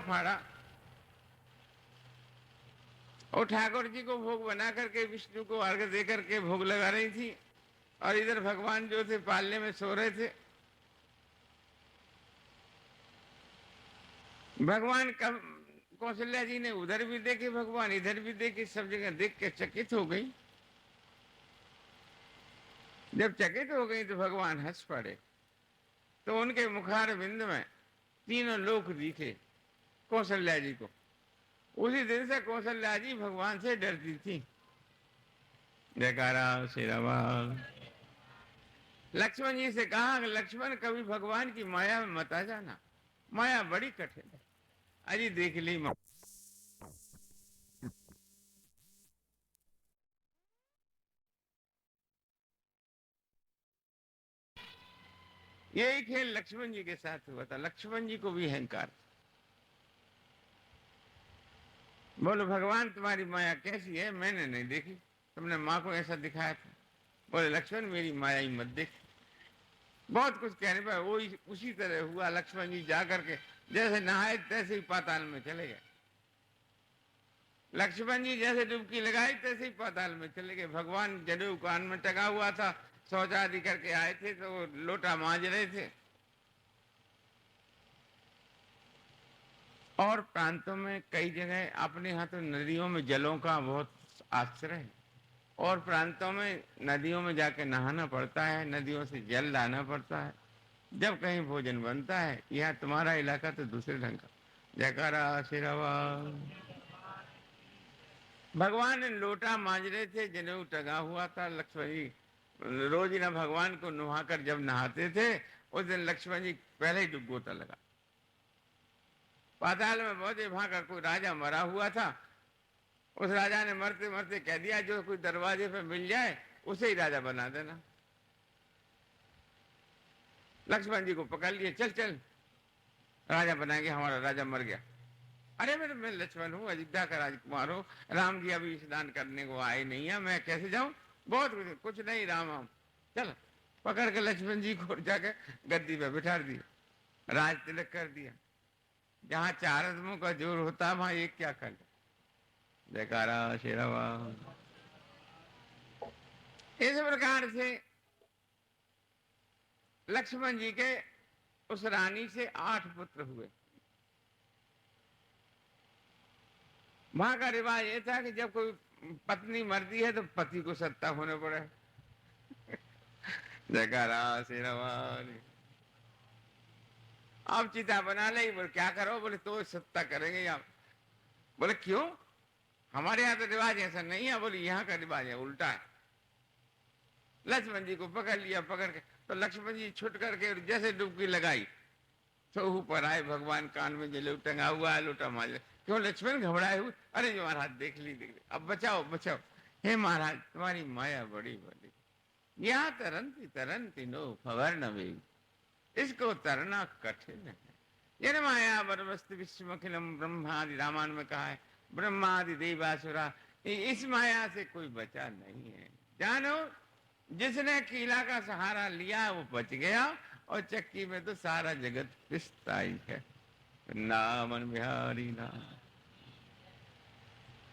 फाड़ा और ठाकुर जी को भोग बना करके विष्णु को अर्घ दे करके भोग लगा रही थी, और इधर भगवान जो थे पालने में सो रहे थे। भगवान कब कौशल्या जी ने उधर भी देखे भगवान, इधर भी देखे, सब जगह देख के चकित हो गई। जब चकित हो गई तो भगवान हंस पड़े, तो उनके मुखार बिंद में तीनों लोक दिखे कौशल्या जी को। उसी दिन से कौशल्या जी भगवान से डरती थी। जयकारा श्री राम। लक्ष्मण जी से कहा, लक्ष्मण कभी भगवान की माया में मत आ जाना, माया बड़ी कठिन है। अजी देख ली यही खेल लक्ष्मण जी के साथ हुआ था। लक्ष्मण जी को भी अहंकार। बोलो भगवान तुम्हारी माया कैसी है? मैंने नहीं देखी, तुमने माँ को ऐसा दिखाया था। बोले लक्ष्मण मेरी माया ही मत देख। बहुत कुछ कहने पर वो उसी तरह हुआ। लक्ष्मण जी जा करके जैसे नहाए तैसे ही पाताल में चले गए। लक्ष्मण जी जैसे डुबकी लगाई तैसे ही पाताल में चले गए। भगवान जनेऊ कान में टका हुआ था, शौच आदि करके आए थे तो वो लोटा मांज रहे थे। और प्रांतों में कई जगह अपने यहाँ तो नदियों में जलों का बहुत आश्रय है, और प्रांतों में नदियों में जाके नहाना पड़ता है, नदियों से जल लाना पड़ता है जब कहीं भोजन बनता है। यहाँ तुम्हारा इलाका तो दूसरे ढंग का। जयकारा श्री राम। भगवान लोटा मांज रहे थे, जनेऊ टंगा हुआ था। लक्ष्मण जी रोज ना भगवान को नुहाकर जब नहाते थे, उस दिन लक्ष्मण जी पहले ही डुबोता लगा। पाताल में पहुंचे, वहां का कोई राजा मरा हुआ था। उस राजा ने मरते मरते कह दिया, जो कोई दरवाजे पे मिल जाए उसे ही राजा बना देना। लक्ष्मण जी को पकड़ लिए, चल चल राजा बनाएंगे, हमारा राजा मर गया। अरे मेरे मैं लक्ष्मण हूँ, अयोध्या का राजकुमार हूँ, राम जी अभी स्नान करने को आए नहीं है, मैं कैसे जाऊं? बहुत कुछ नहीं राम हम। चल पकड़ के लक्ष्मण जी को जाकर गद्दी पे बिठा दिया, राज तिलक कर दिया। जहाँ चार आदमों का जोर होता है वहां एक क्या कर ले। जयकारा श्री राम। इस प्रकार से लक्ष्मण जी के उस रानी से 8 पुत्र हुए। वहां का रिवाज ये था कि जब कोई पत्नी मरती है तो पति को सत्ता होने पड़े। जयकारा श्री राम। आप चिता बना ले। बोले क्या करो? बोले तो सत्ता करेंगे आप। बोले क्यों? हमारे यहाँ तो रिवाज ऐसा नहीं है। बोले यहाँ का रिवाज है, उल्टा है। लक्ष्मण जी को पकड़ लिया, पकड़ के तो लक्ष्मण जी छुट करके जैसे डुबकी लगाई तो ऊपर आए भगवान, कान में जले टंगा हुआ है, लोटा मार। क्यों लक्ष्मण घबराए हुए? अरे जी महाराज देख ली देख ली, अब बचाओ बचाओ। हे महाराज तुम्हारी माया बड़ी बड़ी, यहाँ तरंती तरंती नो खबर न भी, इसको तरना कठिन है। ये माया बरवस्त विश्वखिलम ब्रह्मादि, रामायण में कहा है ब्रह्मादि देवासुरा, इस माया से कोई बचा नहीं है। जानो जिसने कीला का सहारा लिया वो बच गया, और चक्की में तो सारा जगत पिसता ही है। नामन बिहारी नाम।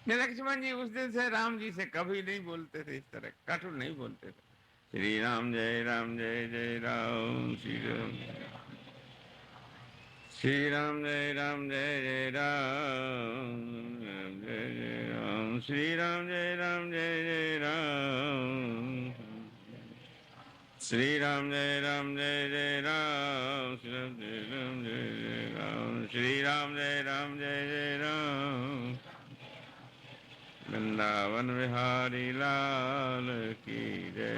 लक्ष्मण जी उस दिन से राम जी से कभी नहीं बोलते थे, इस तरह कटु नहीं बोलते थे। श्री राम जय राम जय जय राम श्री राम। श्री राम जय राम जय जय राम जय जय राम। श्री राम जय राम जय जय राम। श्री राम जय राम जय जय राम। श्री राम जय राम जय जय राम। श्री राम जय राम जय जय राम। वृंदावन बिहारी लाल की जय।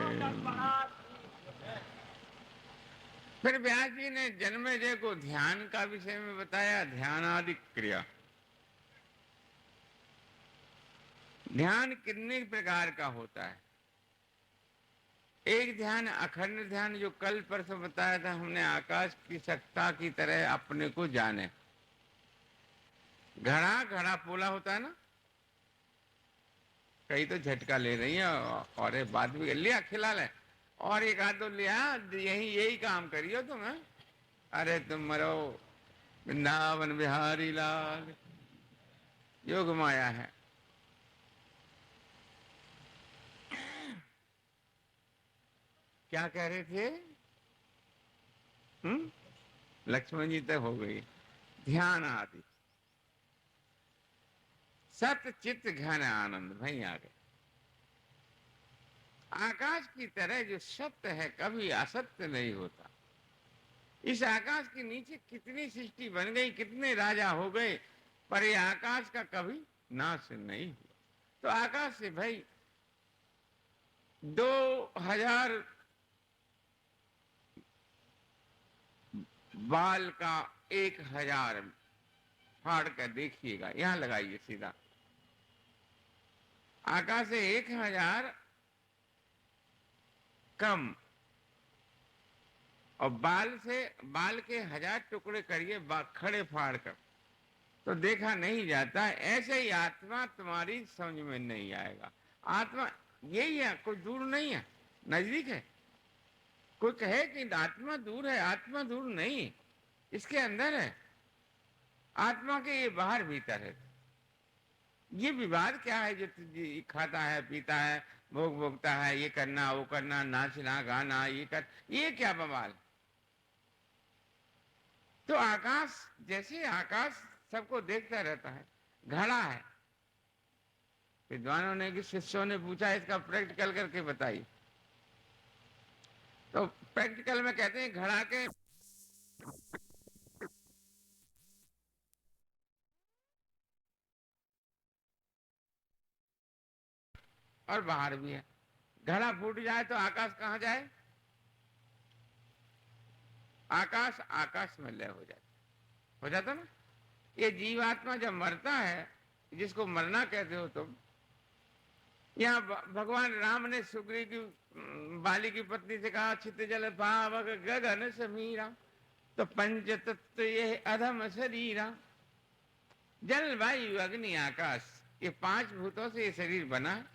फिर व्यास जी ने जन्मेजय को ध्यान का विषय में बताया, ध्यानादि क्रिया। ध्यान कितने प्रकार का होता है? एक ध्यान अखंड ध्यान, जो कल परसों बताया था हमने, आकाश की सत्ता की तरह अपने को जाने। घड़ा घड़ा पोला होता है ना, कई तो झटका ले रही है और बात भी लिया खिला ले, और एक आध तो लिया, यही यही काम करियो तुम। अरे तुम मरो। वृंदावन बिहारी लाल। योग माया है। क्या कह रहे थे? लक्ष्मण जी तक हो गई। ध्यान आदि सत चित्त घन आनंद भाई आ गए। आकाश की तरह जो सत्य है कभी असत्य नहीं होता। इस आकाश के नीचे कितनी सृष्टि बन गई, कितने राजा हो गए, पर ये आकाश का कभी नाश नहीं हुआ। तो आकाश से भाई 2000 बाल का 1000 फाड़ कर देखिएगा, यहां लगाइए सीधा। आकाश से 1000 कम और बाल के 1000 टुकड़े करिए खड़े फाड़ कर, तो देखा नहीं जाता। ऐसे ही आत्मा तुम्हारी समझ में नहीं आएगा। आत्मा यही है, कोई दूर नहीं है, नजदीक है। कोई कहे कि आत्मा दूर है, आत्मा दूर नहीं, इसके अंदर है। आत्मा के ये बाहर भीतर है। ये विवाद क्या है जो खाता है, पीता है, भोग भोगता है, ये करना वो करना, नाचना गाना, ये क्या बवाल। तो आकाश, जैसे आकाश सबको देखता रहता है, घड़ा है। विद्वानों ने कि शिष्यों ने पूछा इसका प्रैक्टिकल करके बताइए। तो प्रैक्टिकल में कहते हैं घड़ा के और बाहर भी है। घड़ा फूट जाए तो आकाश कहाँ जाए? आकाश आकाश में लय हो जाता ना। ये जीवात्मा जब मरता है, जिसको मरना कहते हो तुम, यहाँ भगवान राम ने सुग्रीव की बाली की पत्नी से कहा चित जल पावक गगन समीरा, तो पंच तत्व ये अधम शरीरा। जल वायु अग्नि आकाश, ये 5 भूतों से ये शरीर बना है।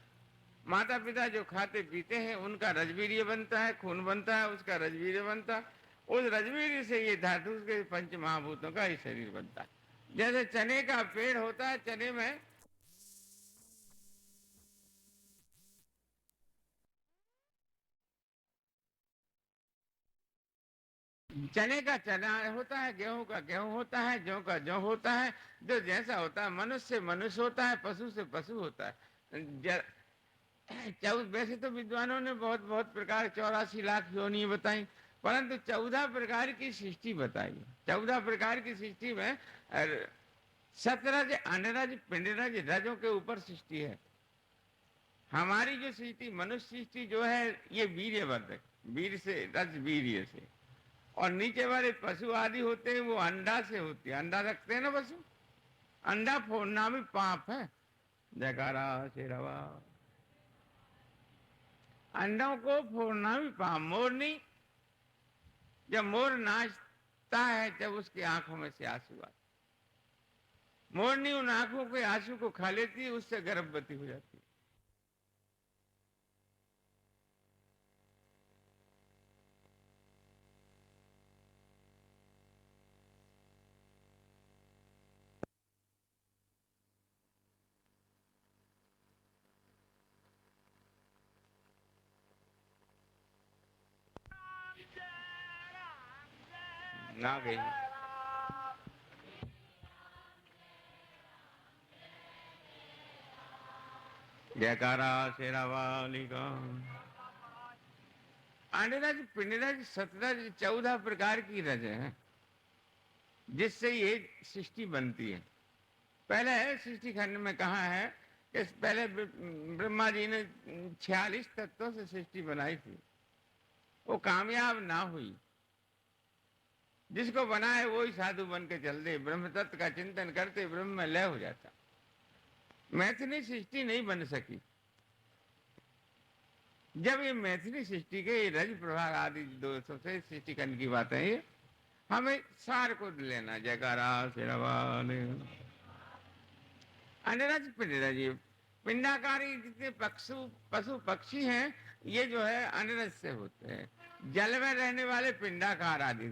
माता पिता जो खाते पीते हैं उनका रजवीर्य बनता है, खून बनता है, उसका रजवीर्य बनता है। उस रजवीर्य से ये धातु के 5 महाभूतों का ये शरीर बनता है। जैसे चने का पेड़ होता है, चने में चने का चना होता है, गेहूं का गेहूं होता है, जौ का जौ होता है। जो जैसा होता है, मनुष्य से मनुष्य होता है, पशु से पशु होता है। वैसे तो विद्वानों ने बहुत बहुत प्रकार 84 लाख योनि बताई, परंतु 14 प्रकार की सृष्टि बताई। 14 प्रकार की सृष्टि में 17 अनरज पिंडरज रजों के ऊपर सृष्टि है। हमारी जो सृष्टि मनुष्य सृष्टि जो है ये वीर्यवर्धक, वीर से रज वीर्य से। और नीचे वाले पशु आदि होते हैं वो अंडा से होती है। अंडा रखते हैं ना पशु, अंडा फोड़ना भी पाप है। जयकारा शेरवा। अंडों को फोड़ना भी पाप। मोरनी, जब मोर नाचता है, जब उसकी आंखों में से आंसू आते, मोरनी उन आंखों के आंसू को खा लेती है, उससे गर्भवती हो जाती है। ना गई। जयकारा शेरा वाली का। अंडरज पिंडरज सतरज 14 प्रकार की रज है, जिससे ये सृष्टि बनती है। पहले सृष्टि खंड में कहा है कि पहले ब्रह्मा जी ने 46 तत्वों से सृष्टि बनाई थी, वो कामयाब ना हुई। जिसको बनाए वही साधु बन के चल दे, ब्रह्म तत्व का चिंतन करते ब्रह्म में लय हो जाता। मैथिली सृष्टि नहीं बन सकी। जब ये मैथिली सृष्टि के रज प्रभाग आदि 200 से सृष्टि खंड की बात है, ये हमें सार को लेना। जयकारा अनिरज पिंडरज, पिंडाकारी जितने पशु पक्षी हैं, ये जो है अनिरज से होते हैं। जल में रहने वाले पिंडाकार आदि,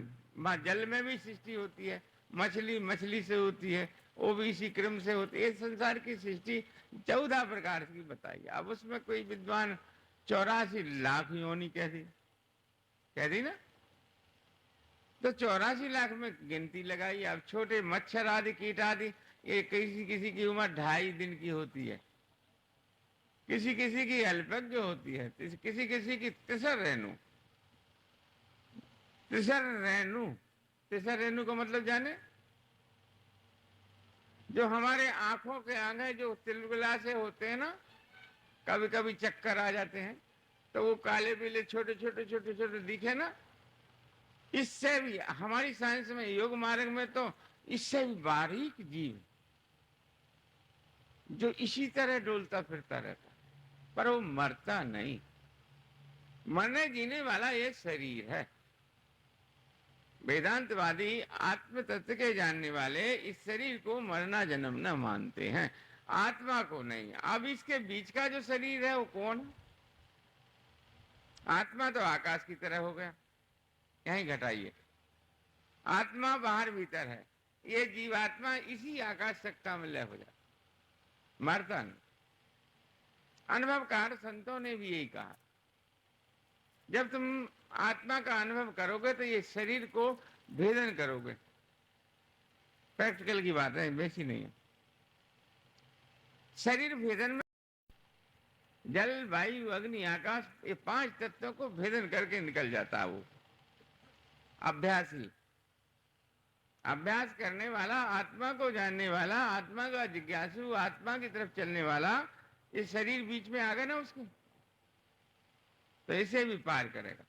जल में भी सृष्टि होती है, मछली मछली से होती है, वो भी इसी क्रम से होती है। संसार की सृष्टि 14 प्रकार की बताई। अब उसमें कोई विद्वान 84 लाख योनि कह दी ना, तो 84 लाख में गिनती लगाई। अब छोटे मच्छर आदि कीट आदि, ये किसी किसी की उम्र 2.5 दिन की होती है, किसी किसी की अल्पज्ञ होती है, किसी किसी की तिसर रेणु। तिसर रेणु, तिसर रेणु का मतलब जाने? जो हमारे आंखों के आगे जो तिलगुला से होते हैं ना, कभी कभी चक्कर आ जाते हैं, तो वो काले पीले छोटे छोटे छोटे छोटे दिखे ना, इससे भी हमारी साइंस में, योग मार्ग में तो इससे भी बारीक जीव जो इसी तरह डोलता फिरता रहता, पर वो मरता नहीं। मरने जीने वाला ये शरीर है। वेदांतवादी आत्म तत्व के जानने वाले इस शरीर को मरना जन्म न मानते हैं, आत्मा को नहीं। अब इसके बीच का जो शरीर है वो कौन है? आत्मा तो आकाश की तरह हो गया, यहीं घटाइए। आत्मा बाहर भीतर है, ये जीवात्मा इसी आकाश सत्ता में लय हो जाता, मरता नहीं। अनुभवकार संतों ने भी यही कहा, जब तुम आत्मा का अनुभव करोगे तो ये शरीर को भेदन करोगे। प्रैक्टिकल की बात है, वैसी नहीं है। शरीर भेदन में जल वायु अग्नि आकाश, ये 5 तत्वों को भेदन करके निकल जाता है वो अभ्यासी। अभ्यास करने वाला, आत्मा को जानने वाला, आत्मा का जिज्ञासु, आत्मा की तरफ चलने वाला, ये शरीर बीच में आ गया ना उसके, तो इसे भी पार करेगा।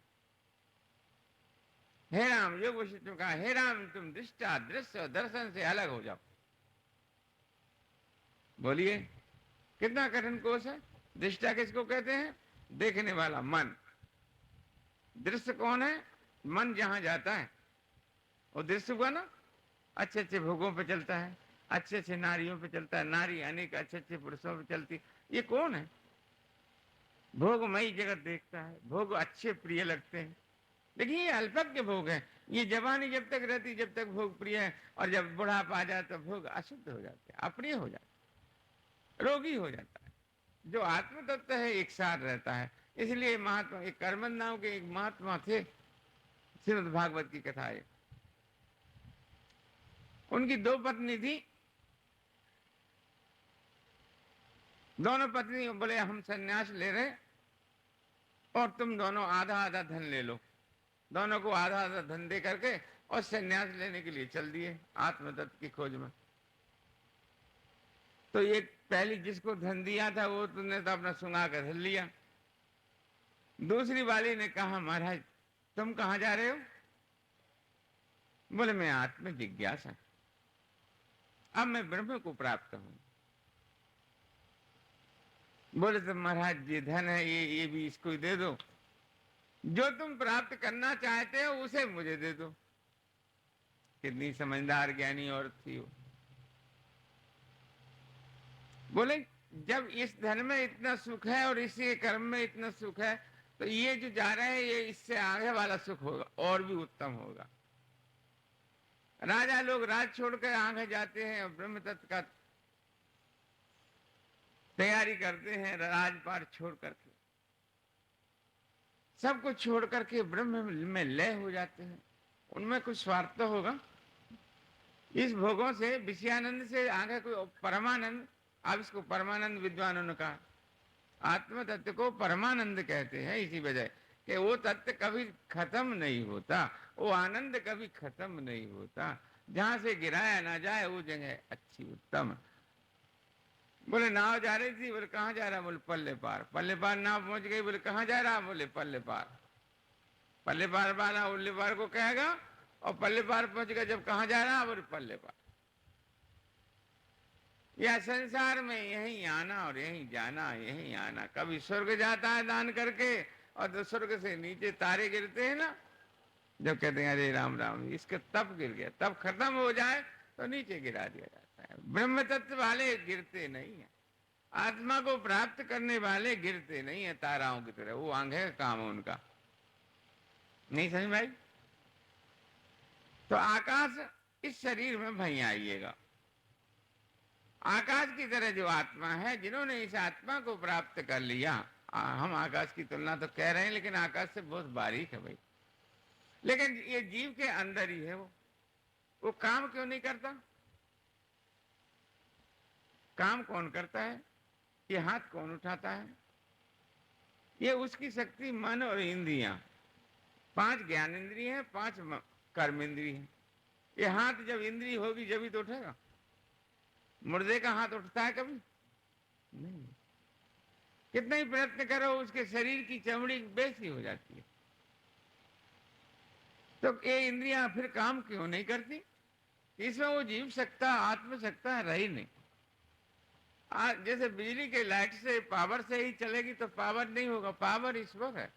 हे राम, योग वशिष्ठ ने कहा, हे राम तुम दृष्टा दृश्य और दर्शन से अलग हो जाओ। बोलिए कितना कठिन कोर्स है। दृष्टा किसको कहते हैं? देखने वाला मन। दृश्य कौन है? मन जहां जाता है वो दृश्य हुआ ना। अच्छे अच्छे भोगों पे चलता है, अच्छे अच्छे नारियों पे चलता है, नारी अनेक अच्छे अच्छे पुरुषों पे चलती, ये कौन है? भोगमयी जगत देखता है, भोग अच्छे प्रिय लगते हैं, लेकिन ये अल्पज्ञ भोग है। ये जवानी जब तक रहती जब तक भोग प्रिय है, और जब बुढ़ापा आ जाए तो भोग अशुद्ध हो जाते हैं, अप्रिय हो जाते, रोगी हो जाता है। जो आत्म तत्व है एक साथ रहता है। इसलिए महात्मा, एक कर्मन नाम के एक महात्मा थे, श्रीमद् भागवत की कथा है। उनकी 2 पत्नी थी। दोनों पत्नी बोले हम सन्यास ले रहे और तुम दोनों आधा आधा धन ले लो। दोनों को आधा आधा धन दे करके और सन्यास लेने के लिए चल दिए आत्मतत्व की खोज में। तो ये पहली जिसको धन दिया था वो तुमने तो अपना सुंगा कर धन लिया। दूसरी वाली ने कहा महाराज तुम कहाँ जा रहे हो? बोले मैं आत्म जिज्ञासा, अब मैं ब्रह्म को प्राप्त हूं। बोले तो महाराज ये धन है, ये भी इसको ही दे दो, जो तुम प्राप्त करना चाहते हो उसे मुझे दे दो। कितनी समझदार ज्ञानी औरत थी वो। बोले जब इस धन में इतना सुख है और इसी कर्म में इतना सुख है, तो ये जो जा रहे हैं ये इससे आगे वाला सुख होगा और भी उत्तम होगा। राजा लोग राज छोड़कर आगे जाते हैं और ब्रह्म तत्व का तैयारी करते हैं, राजपाट छोड़ करके, सब कुछ छोड़ करके ब्रह्म में लय हो जाते हैं। उनमें कुछ स्वार्थ तो होगा। इस भोगों से, विषयानंद से आगे कोई परमानंद। अब इसको परमानंद विद्वानों ने कहा, आत्म तत्व को परमानंद कहते हैं इसी वजह कि वो तत्व कभी खत्म नहीं होता, वो आनंद कभी खत्म नहीं होता। जहां से गिराया ना जाए वो जगह अच्छी उत्तम। बोले नाव जा रही थी, बोले कहाँ जा रहा? बोले पल्ले पार। पल्ले पार नाव पहुंच गई, बोले कहाँ जा रहा? बोले पल्ले पार। पल्ले पार वाला उल्ले पार को कहेगा, और पल्ले पार पहुंच गया जब कहाँ जा रहा? बोले पल्ले पार। या संसार में यहीं आना और यहीं जाना, यहीं आना। कभी स्वर्ग जाता है दान करके, और तो स्वर्ग से नीचे तारे गिरते हैं ना, जब कहते हैं अरे राम राम इसके तप गिर गया, तब खत्म हो जाए तो नीचे गिरा दिया जाता है। ब्रह्म तत्व वाले गिरते नहीं है, आत्मा को प्राप्त करने वाले गिरते नहीं है ताराओं की तरह। वो आंखें का काम है उनका। नहीं समझ भाई? तो आकाश इस शरीर में भई आइएगा। आकाश की तरह जो आत्मा है, जिन्होंने इस आत्मा को प्राप्त कर लिया, हम आकाश की तुलना तो कह रहे हैं, लेकिन आकाश से बहुत बारीक है भाई। लेकिन ये जीव के अंदर ही है वो काम क्यों नहीं करता? काम कौन करता है? ये हाथ कौन उठाता है? ये उसकी शक्ति मन और इंद्रियां, 5 ज्ञान इंद्रिय है, 5 कर्म इंद्रिय है। ये हाथ जब इंद्रिय होगी जब ही तो उठेगा। मुर्दे का हाथ उठता है कभी नहीं। कितना ही प्रयत्न करो उसके शरीर की चमड़ी बेसी हो जाती है। तो ये इंद्रियां फिर काम क्यों नहीं करती? इसमें वो जीव सत्ता, आत्म सत्ता रही नहीं। जैसे बिजली के लाइट से, पावर से ही चलेगी तो पावर नहीं होगा, पावर ईश्वर है।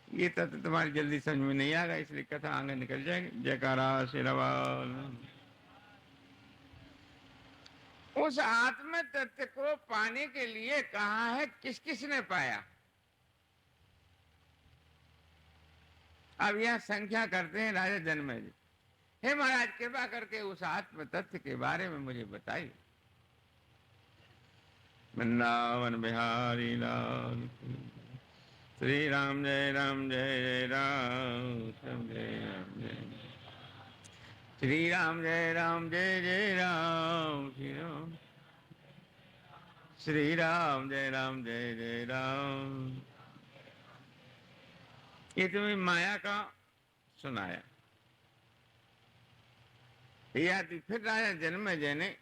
ये तत्व तुम्हारी जल्दी समझ में नहीं आएगा, इसलिए कथा आगे निकल जाएगी। जयकारा शेरवाल। उस आत्म तत्व को पाने के लिए कहा है, किस किसने पाया? अब यह संख्या करते हैं राजा जन्मेजय। हे महाराज, कृपा करके उस आत्म तत्व के बारे में मुझे बताइए। वृंदावन बिहारी लाल श्री राम जय राम जय जय राम जय राम जय श्री राम जय राम जय जय राम श्री राम श्री राम जय राम जय जय राम। ये तुम्हें माया का सुनाया। फिर राजा जन्मेजय ने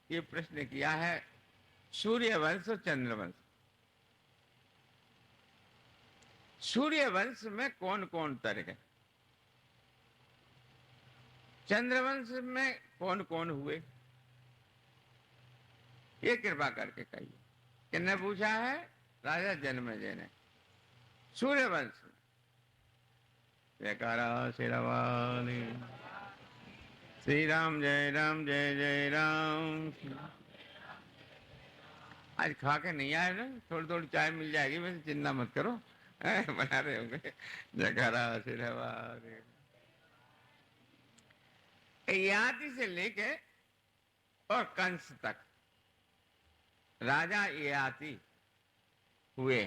ये प्रश्न किया है, सूर्य वंश और चंद्र वंश। सूर्य वंश में कौन कौन तर्क है? चंद्रवंश में कौन कौन हुए? ये कृपा करके कहिए। किसने पूछा है? राजा जन्मेजय ने। सूर्य वंश। जयकारा शेरवाल। श्री राम जय जय राम। आज खा के नहीं आए ना? थोड़ी थोड़ी चाय मिल जाएगी, वैसे चिंता मत करो, बना रहे होंगे। जयकारा शेरवाल। ययाति से लेके और कंस तक राजा ययाति हुए।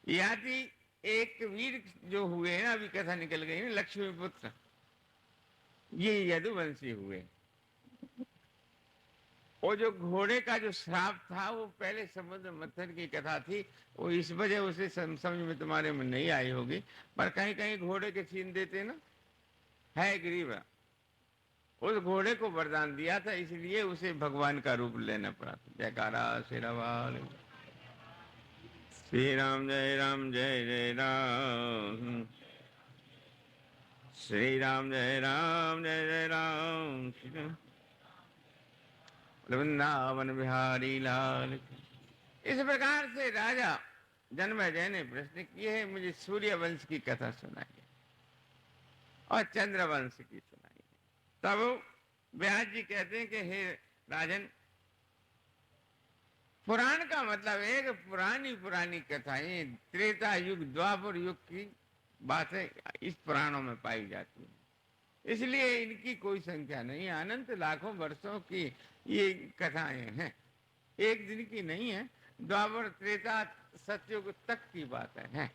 ययाति एक वीर जो हुए ना, अभी कथा निकल गई ना, लक्ष्मी पुत्र, ये यदुवंशी हुए। वो जो घोड़े का जो श्राप था, वो पहले समुद्र मंथन की कथा थी, वो इस वजह उसे समझ में तुम्हारे में नहीं आई होगी, पर कहीं कहीं घोड़े के छीन देते ना, है गरीब। उस घोड़े को वरदान दिया था, इसलिए उसे भगवान का रूप लेना पड़ा था। जयकारा शेरवाल। श्री राम जय जय राम श्री राम जय जय राम श्री राम वृंदावन बिहारी लाल। इस प्रकार से राजा जन्मेजय ने प्रश्न किए हैं, मुझे सूर्य वंश की कथा सुनाइए और चंद्र वंश की सुनाइए। तब व्यास जी कहते हैं कि हे राजन, पुराण का मतलब है कि पुरानी कथाएं, त्रेता युग, द्वापर युग की बातें इस पुराणों में पाई जाती है, इसलिए इनकी कोई संख्या नहीं है। अनंत लाखों वर्षों की ये कथाएं हैं, एक दिन की नहीं है। द्वापर, त्रेता, सतयुग तक की बातें हैं,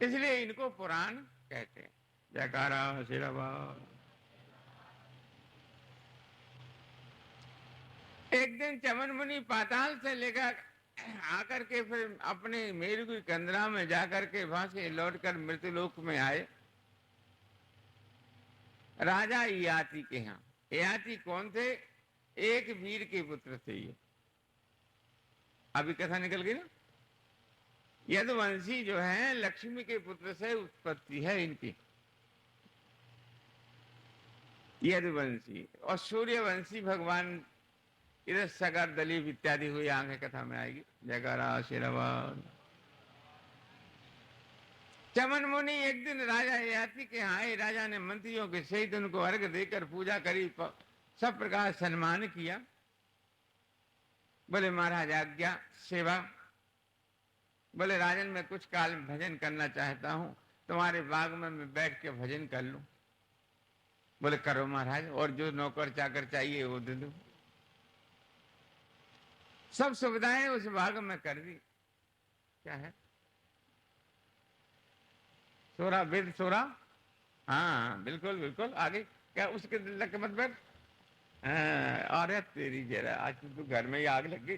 इसलिए इनको पुराण कहते हैं। जयकारा शेरवाल। एक दिन चमन मुनि पाताल से लेकर आकर के फिर अपने मेरुगु कंदरा में जाकर के वहां से लौटकर मृत्युलोक में आए राजा ययाति के यहाँ। ययाति कौन थे? एक वीर के पुत्र थे ये। अभी कथा निकल गई ना। यदुवंशी जो है, लक्ष्मी के पुत्र से उत्पत्ति है इनकी, यदुवंशी। और सूर्यवंशी भगवान इधर सगर, दलीप इत्यादि हुई, आगे कथा में आएगी। जयकारा शेरवाल। चमन मुनि एक दिन राजा ययाति के यहाँ आए। राजा ने मंत्रियों के सहित उनको अर्घ देकर पूजा करी, सब प्रकार सम्मान किया। बोले महाराज आज्ञा, सेवा। बोले राजन, मैं कुछ काल भजन करना चाहता हूँ, तुम्हारे बाग में मैं बैठ के भजन कर लूं। बोले करो महाराज, और जो नौकर चाकर चाहिए वो दे दो। सब सुविधाएं उस भाग में कर दी। क्या है? सोरा वेद सोरा। हाँ बिल्कुल बिल्कुल, आगे क्या उसके लग के मत बैठ। हाँ, अरे तेरी जरा आज तो घर में ही आग लग गई।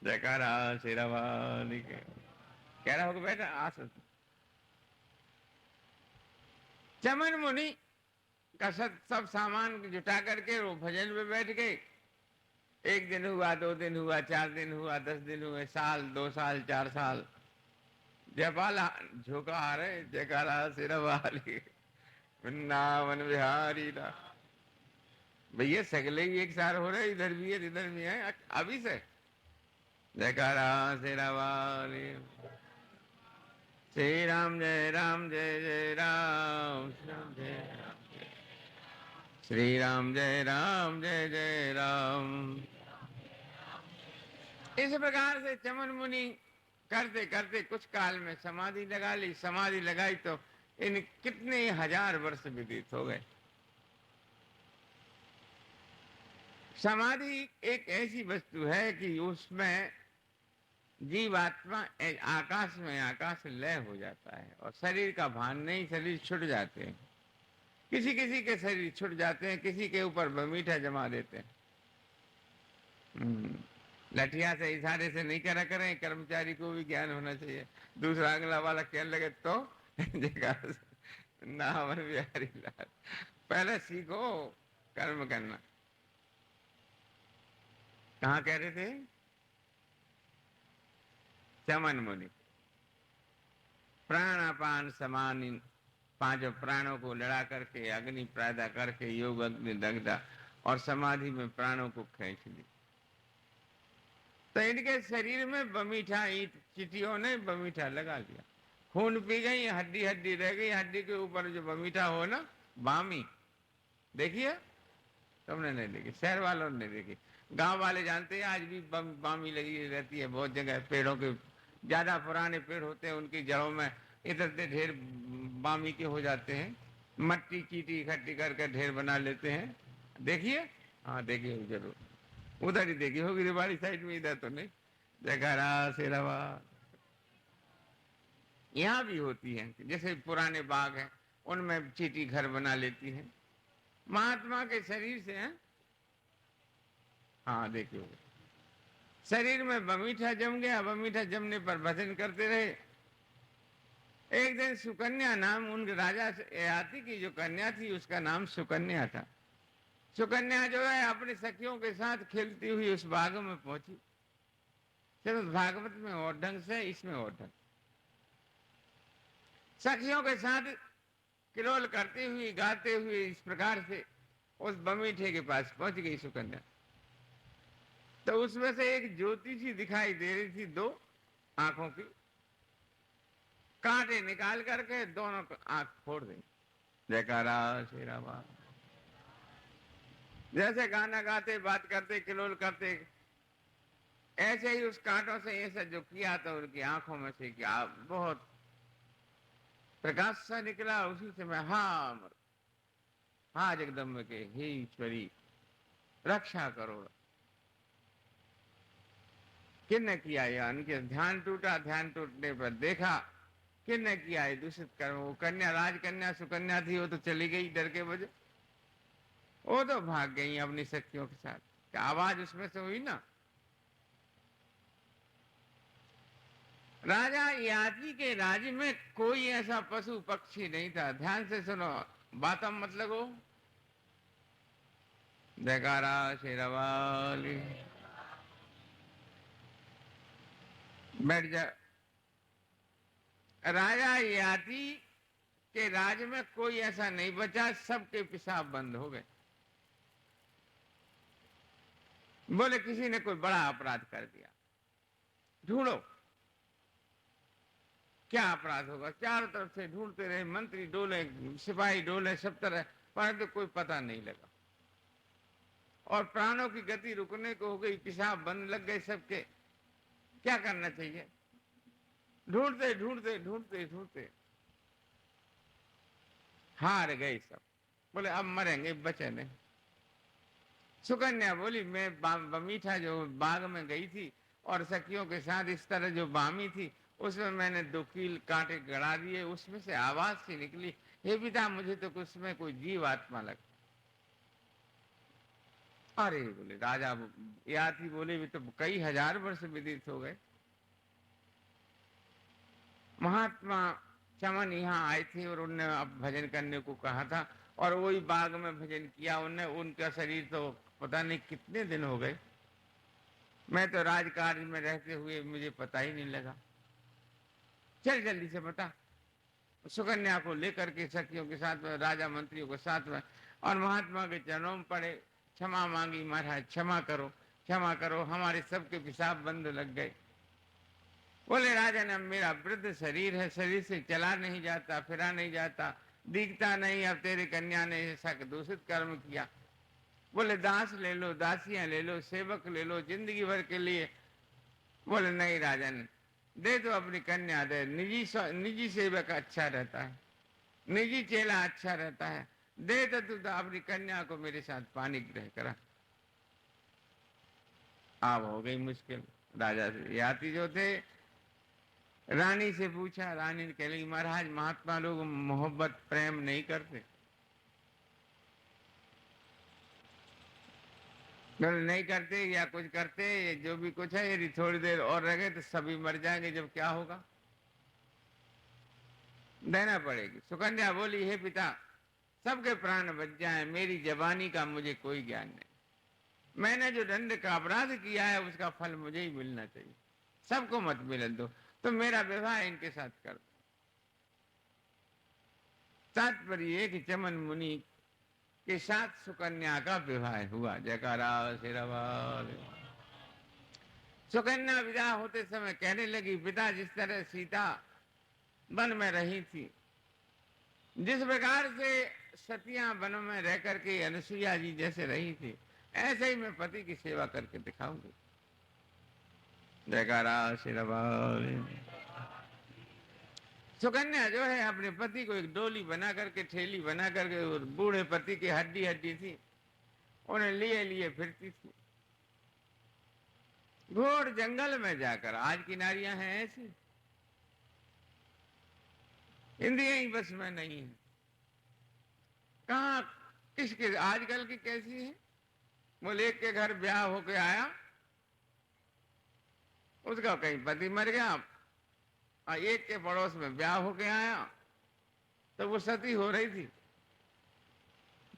जयकारा शेरा वाली के। कह रहा होगा बेटा आ सकते। चमन मुनि का सब सामान जुटा करके वो भजन में बैठ गए। एक दिन हुआ, 2 दिन हुआ, 4 दिन हुआ, 10 दिन हुए, साल, 2 साल, 4 साल। जयपाल झोंका आ रहे, जयकारा सिरा वाली वृंदावन बिहारी ला। भैया सगले ही एक सार हो रहे, इधर भी है इधर भी है अभी से। जयकारा सिरा वाली। श्री राम जय राम, जय जय राम, श्याम जय राम, श्री राम जय राम, जय जय राम। इस प्रकार से चमन मुनि करते करते कुछ काल में समाधि लगा ली। समाधि लगाई तो इन कितने हजार वर्ष व्यतीत हो गए। समाधि एक ऐसी वस्तु है कि उसमें जीवात्मा आकाश में आकाश लय हो जाता है और शरीर का भान नहीं, शरीर छूट जाते हैं। किसी किसी के शरीर छूट जाते हैं, किसी के ऊपर बमीठा जमा देते हैं। लठिया से इशारे से नहीं करा करें, कर्मचारी को भी ज्ञान होना चाहिए। दूसरा अगला वाला कहने लगे तो नाम बिहारी लाल। पहले सीखो कर्म करना। कहाँ कह रहे थे? चमन मुनि प्राण अपान समान, पांचों प्राणों को लड़ा करके अग्नि पैदा करके योग अग्नि दग्धा और समाधि में प्राणों को खींच ली। तो इनके शरीर में बमीठा, ईंट चीटियों ने बमीठा लगा दिया। खून पी गई, हड्डी हड्डी रह गई। हड्डी के ऊपर जो बमीठा हो ना, बामी देखिए। तुमने नहीं देखी, शहर वालों ने नहीं देखी। गांव वाले जानते हैं आज भी बामी लगी रहती है बहुत जगह। पेड़ों के ज्यादा पुराने पेड़ होते हैं, उनकी जड़ों में इधर से ढेर बामी के हो जाते हैं। मट्टी चीटी इकट्ठी करके ढेर बना लेते हैं। देखिए, हाँ देखिए जरूर, उधर ही देखी होगी रिवाड़ी साइड में, इधर तो नहीं। जयकारा शेरवा। यहाँ भी होती है, जैसे पुराने बाग हैं उनमें चीटी घर बना लेती है महात्मा के शरीर से है। हाँ देखिए, शरीर में बमीठा जम गया। बमीठा जमने पर भजन करते रहे। एक दिन सुकन्या नाम उन राजा ययाति की जो कन्या थी उसका नाम सुकन्या था। सुकन्या जो है अपने सखियों के साथ खेलती हुई उस बाग में पहुंची। चलो भागवत में और ढंग से, इसमें और ढंग। सखियों के साथ किलोल करती हुई गाते हुए इस प्रकार से उस बमीठे के पास पहुंच गई सुकन्या। तो उसमें से एक ज्योति सी दिखाई दे रही थी, 2 आंखों की। कांटे निकाल करके दोनों आंख फोड़ दी। जयकारा श्री राम। जैसे गाना गाते, बात करते, किलोल करते, ऐसे ही उस कांटों से ऐसा जो किया तो उनकी आंखों में से क्या बहुत प्रकाश सा निकला। उसी समय हाँ जगदम्ब के, हे ईश्वरी रक्षा करो। किन्ने किया यह? उनके ध्यान टूटा। ध्यान टूटने पर देखा किन्ने किया है दूषित कर्म। वो कन्या, राजकन्या सुकन्या थी, वो तो चली गई डर के वजह। वो तो भाग गई अपनी सखियों के साथ। क्या आवाज उसमें से हुई ना, राजा याति के राज्य में कोई ऐसा पशु पक्षी नहीं था। ध्यान से सुनो, बातम मत लगो। जयकारा शेरवाली। बैठ जा। राजा याति के राज्य में कोई ऐसा नहीं बचा, सबके पेशाब बंद हो गए। बोले किसी ने कोई बड़ा अपराध कर दिया, ढूंढो क्या अपराध होगा। चारों तरफ से ढूंढते रहे, मंत्री डोले, सिपाही डोले, सब तरह, परंतु कोई पता नहीं लगा। और प्राणों की गति रुकने को हो गई, पेशाब बंद लग गए सबके। क्या करना चाहिए? ढूंढते ढूंढते ढूंढते ढूंढते हार गए सब। बोले अब मरेंगे, बचे नहीं। सुकन्या बोली मैं बमीठा जो बाग में गई थी और सखियों के साथ इस तरह जो बामी थी उसमें मैंने 2 कील कांटे गड़ा दिए, उसमें से आवाज सी निकली, हे पिता मुझे तो उसमें कोई जीव आत्मा लग। अरे बोले राजा याती बोले भी तो कई हजार वर्ष व्यतीत हो गए। महात्मा चमन यहाँ आए थे और उनने अब भजन करने को कहा था और वही बाग में भजन किया उनने। उनका शरीर तो पता नहीं कितने दिन हो गए, मैं तो राजकार्य में रहते हुए मुझे पता ही नहीं लगा। चल जल्दी से बता। सुकन्या को लेकर के सखियों के साथ में, राजा मंत्रियों के साथ में, और महात्मा के चरणों में पड़े, क्षमा मांगी, महाराज क्षमा करो, क्षमा करो, हमारे सबके पिशाब बंद लग गए। बोले राजा ने मेरा वृद्ध शरीर है, शरीर से चला नहीं जाता, फिरा नहीं जाता, दिखता नहीं, अब तेरी कन्या ने ऐसा दूषित कर्म किया। बोले दास ले लो, दासियां ले लो, सेवक ले लो जिंदगी भर के लिए। बोले नहीं राजन, दे दो अपनी कन्या दे, निजी सेवक अच्छा रहता है, निजी चेला अच्छा रहता है, दे तो तू अपनी कन्या को मेरे साथ पानी ग्रह करा। अब हो गई मुश्किल। राजा से याती जो थे रानी से पूछा, रानी ने कह लगी महाराज महात्मा लोग मोहब्बत प्रेम नहीं करते। नहीं करते या कुछ करते, जो भी कुछ है, यदि थोड़ी देर और रह गए तो सभी मर जाएंगे, जब क्या होगा, देना पड़ेगी। सुकन्या बोली हे पिता सबके प्राण बच जाए, मेरी जवानी का मुझे कोई ज्ञान नहीं, मैंने जो दंड का अपराध किया है उसका फल मुझे ही मिलना चाहिए, सबको मत मिलन दो, तो मेरा विवाह इनके साथ कर दो। तात्पर्य है कि चमन मुनि के साथ सुकन्या का विवाह हुआ। जयकारा शेरावाल। सुकन्या विदा होते समय कहने लगी पिता जिस तरह सीता वन में रही थी, जिस प्रकार से सतियां वन में रह करके अनुसुईया जी जैसे रही थी, ऐसे ही मैं पति की सेवा करके दिखाऊंगी। जयकारा शेरावाल। सुकन्या जो है अपने पति को एक डोली बना करके, ठेली बना करके, बूढ़े पति की हड्डी हड्डी थी, उन्हें लिए लिए फिरती थी घोर जंगल में जाकर। आज की नारियां हैं ऐसी, इंद्रियां ही बस में नहीं है। कहा किसके आजकल की कैसी है, बोले एक के घर ब्याह होके आया, उसका कहीं पति मर गया, और एक के पड़ोस में ब्याह होके आया तो वो सती हो रही थी,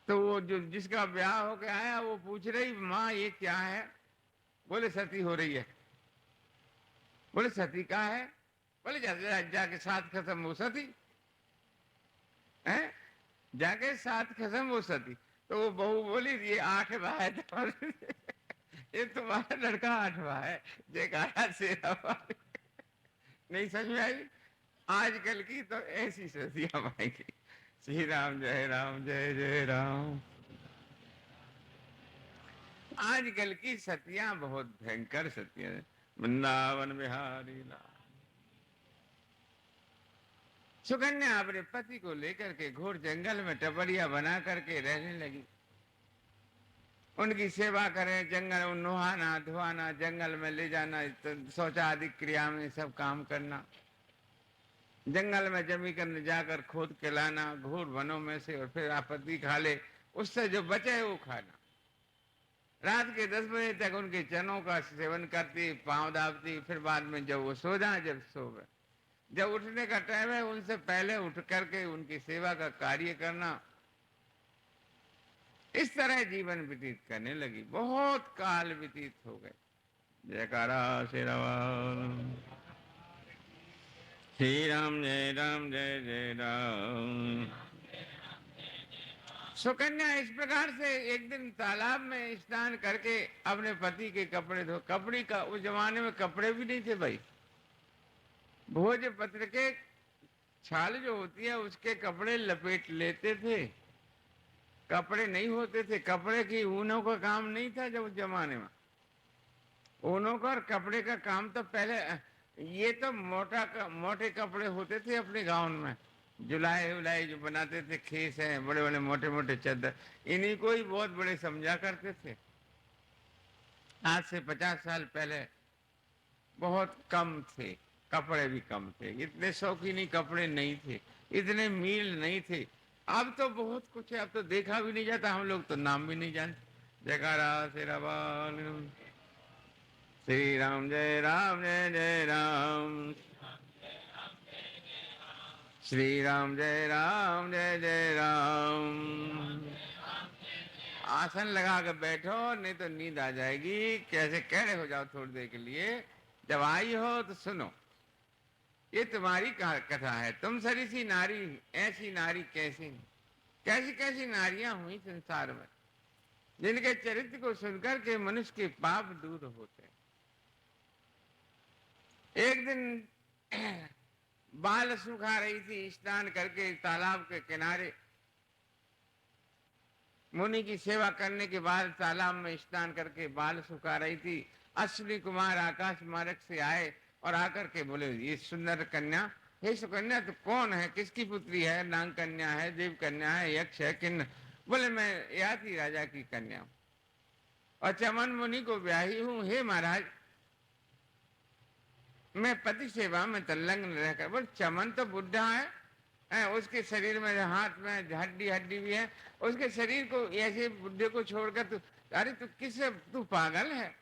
तो वो जो जिसका ब्याह होके आया वो पूछ रही माँ ये क्या है, बोले सती हो रही है। बोले सती कहाँ है, बोले जाके साथ खत्म वो सती है, जाके साथ खत्म वो सती। तो वो बहू बोली ये 8 भाई ये तुम्हारा लड़का 8वां है। जयकारा से नहीं समझ में आई। आजकल की तो ऐसी सतियां माएंगी। श्री राम जय राम जय जय राम। आजकल की सतियां बहुत भयंकर सतियां। वृंदावन बिहारी लाल। सुकन्या अपने पति को लेकर के घोर जंगल में टपरिया बना करके रहने लगी, उनकी सेवा करें, जंगल नहाना धोआना, जंगल में ले जाना, शौचादि क्रिया में सब काम करना, जंगल में जमी करने जाकर खोद के लाना घोर वनों में से, और फिर आपत्ति खा ले, उससे जो बचे वो खाना। रात के 10 बजे तक उनके चनों का सेवन करती, पांव दाबती, फिर बाद में जब वो सो जाए, जब सो गए, जब उठने का टाइम है उनसे पहले उठ करके उनकी सेवा का कार्य करना। इस तरह जीवन व्यतीत करने लगी, बहुत काल व्यतीत हो गए। जयकारा श्री राम। श्री राम जय राम जय जय राम। सुकन्या इस प्रकार से एक दिन तालाब में स्नान करके अपने पति के कपड़े धो, कपड़ी का उस जमाने में कपड़े भी नहीं थे भाई, भोजपत्र के छाल जो होती है उसके कपड़े लपेट लेते थे, कपड़े नहीं होते थे। कपड़े की ऊनों का काम नहीं था जब उस जमाने में, ऊनों का और कपड़े का काम तो पहले, ये तो मोटे कपड़े होते थे अपने गांव में, जुलाई उलाई जो बनाते थे खेस हैं, बड़े बड़े मोटे मोटे चादर, इन्हीं को ही बहुत बड़े समझा करते थे। आज से 50 साल पहले बहुत कम थे, कपड़े भी कम थे, इतने शौकीनी कपड़े नहीं थे, इतने मील नहीं थे। अब तो बहुत कुछ है, अब तो देखा भी नहीं जाता, हम लोग तो नाम भी नहीं जानते। जयकारा तेरा बाल श्री राम, जय राम, जय जय राम, श्री राम, जय राम, जय जय राम। आसन लगा कर बैठो, नहीं तो नींद आ जाएगी। कैसे खड़े हो जाओ थोड़ी देर के लिए। जब आई हो तो सुनो, ये तुम्हारी कथा है। तुम सरी सी नारी, ऐसी नारी कैसी, कैसी कैसी नारियां हुई संसार में, जिनके चरित्र को सुनकर के मनुष्य के पाप दूर होते हैं। एक दिन बाल सुखा रही थी, स्नान करके तालाब के किनारे। मुनि की सेवा करने के बाद तालाब में स्नान करके बाल सुखा रही थी। अश्विनी कुमार आकाश मार्ग से आए और आकर के बोले, ये सुंदर कन्या, हे सुकन्या तो कौन है, किसकी पुत्री है, नाग कन्या है, देव कन्या है, यक्ष है, किन्न? बोले मैं याति राजा की कन्या हूं और चमन मुनि को ब्याही हूं। हे महाराज, मैं पति सेवा में तल्लंघन रहकर। बोले चमन तो बुढ़ा है, उसके शरीर में हाथ में हड्डी हड्डी भी है, उसके शरीर को ऐसे बुढ़े को छोड़कर तू, अरे तू पागल है?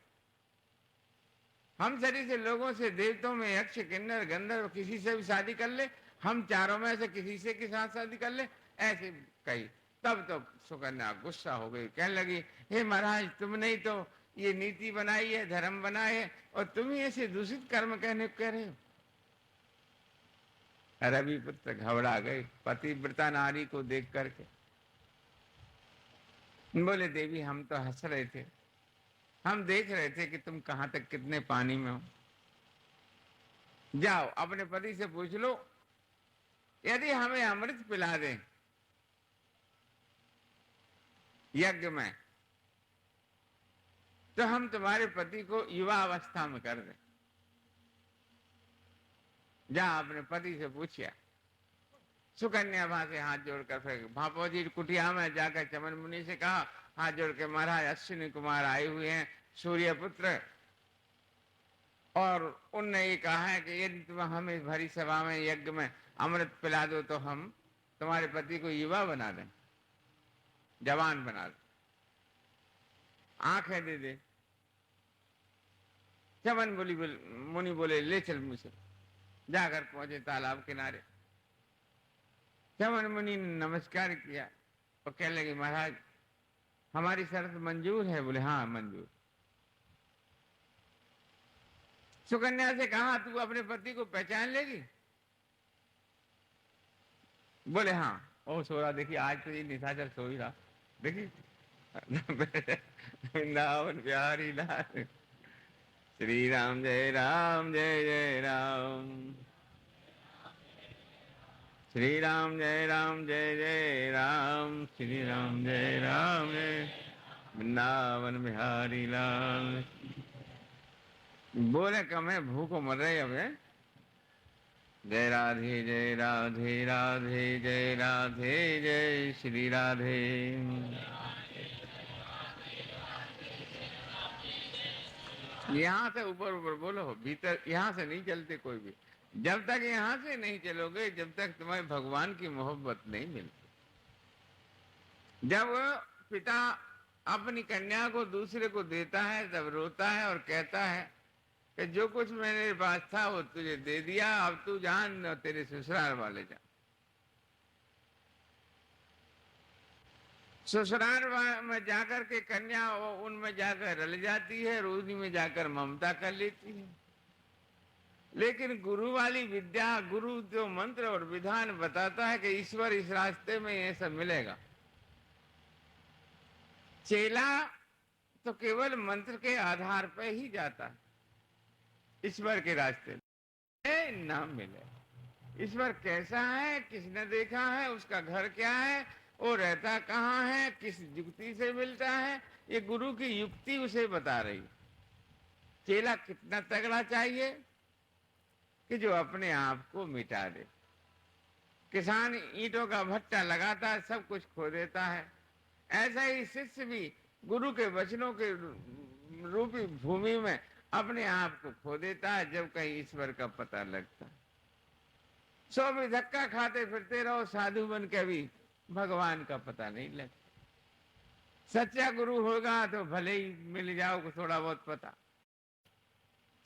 हम शरीर से लोगों से, देवताओं में यक्ष किन्नर गंधर्व किसी से भी शादी कर ले, हम चारों में से किसी से के साथ शादी कर ले, ऐसे कही। तब तो सुकन्या गुस्सा हो गई, कहने लगी, हे महाराज, तुमने ही तो ये नीति बनाई है, धर्म बनाए है, और तुम ही ऐसे दूषित कर्म कहने कह रहे हो। रवि पुत्र घबरा गए पतिव्रता नारी को देख करके। बोले देवी, हम तो हंस रहे थे, हम देख रहे थे कि तुम कहां तक कितने पानी में हो। जाओ अपने पति से पूछ लो, यदि हमें अमृत पिला दें यज्ञ में, तो हम तुम्हारे पति को युवा अवस्था में कर दें। जा अपने पति से पूछिया। सुकन्या वहां से हाथ जोड़कर फिर भापोजी कुटिया में जाकर चमन मुनि से कहा, हाथ जोड़ के, महाराज अश्विनी कुमार आए हुए हैं, सूर्य पुत्र, और उनने ये कहा है कि यदि तुम हमें भरी सभा में यज्ञ में अमृत पिला दो तो हम तुम्हारे पति को युवा बना दें, जवान बना दे, आंखें दे दे। चमन मुनि बोले, ले चल मुझे। जाकर पहुंचे तालाब किनारे। चमन मुनि ने नमस्कार किया और कहने लगे, महाराज हमारी शर्त मंजूर है? बोले हाँ मंजूर। सुकन्या से कहा, तू अपने पति को पहचान लेगी? बोले हाँ। ओ सो रहा, देखिए आज तो ये निशाचर सो ही रहा, देखिए वृंदावन बिहारी लाल। श्री राम, जय राम, जय जय राम, श्री राम, जय राम, जय जय राम, श्री राम, जय राम, जय वृंदावन बिहारी लाल। बोले कम है, भूखों मर रहे अब है। जय राधे, जय राधे, राधे जय राधे, जय श्री राधे। यहाँ से ऊपर ऊपर बोलो, भीतर यहाँ से नहीं चलते कोई भी। जब तक यहाँ से नहीं चलोगे, जब तक तुम्हें भगवान की मोहब्बत नहीं मिलती। जब पिता अपनी कन्या को दूसरे को देता है, तब रोता है और कहता है कि जो कुछ मेरे पास था वो तुझे दे दिया, अब तू जान और तेरे ससुराल वाले जान। ससुराल में जाकर के कन्या उनमें जाकर रल जाती है, रोजी में जाकर ममता कर लेती है। लेकिन गुरु वाली विद्या, गुरु जो मंत्र और विधान बताता है कि ईश्वर इस रास्ते में ये सब मिलेगा। चेला तो केवल मंत्र के आधार पर ही जाता है ईश्वर के रास्ते में, ना मिले। ईश्वर कैसा है, किसने देखा है, उसका घर क्या है, वो रहता कहाँ है, किस युक्ति से मिलता है, ये गुरु की युक्ति उसे बता रही। चेला कितना तगड़ा चाहिए कि जो अपने आप को मिटा दे। किसान ईंटों का भट्टा लगाता है, सब कुछ खो देता है। ऐसा ही शिष्य भी गुरु के वचनों के रूपी भूमि में अपने आप को खो देता है जब कहीं ईश्वर का पता लगता है। सो भी धक्का खाते फिरते रहो साधु बन के भी भगवान का पता नहीं लगता। सच्चा गुरु होगा तो भले ही मिल जाओ थोड़ा बहुत पता,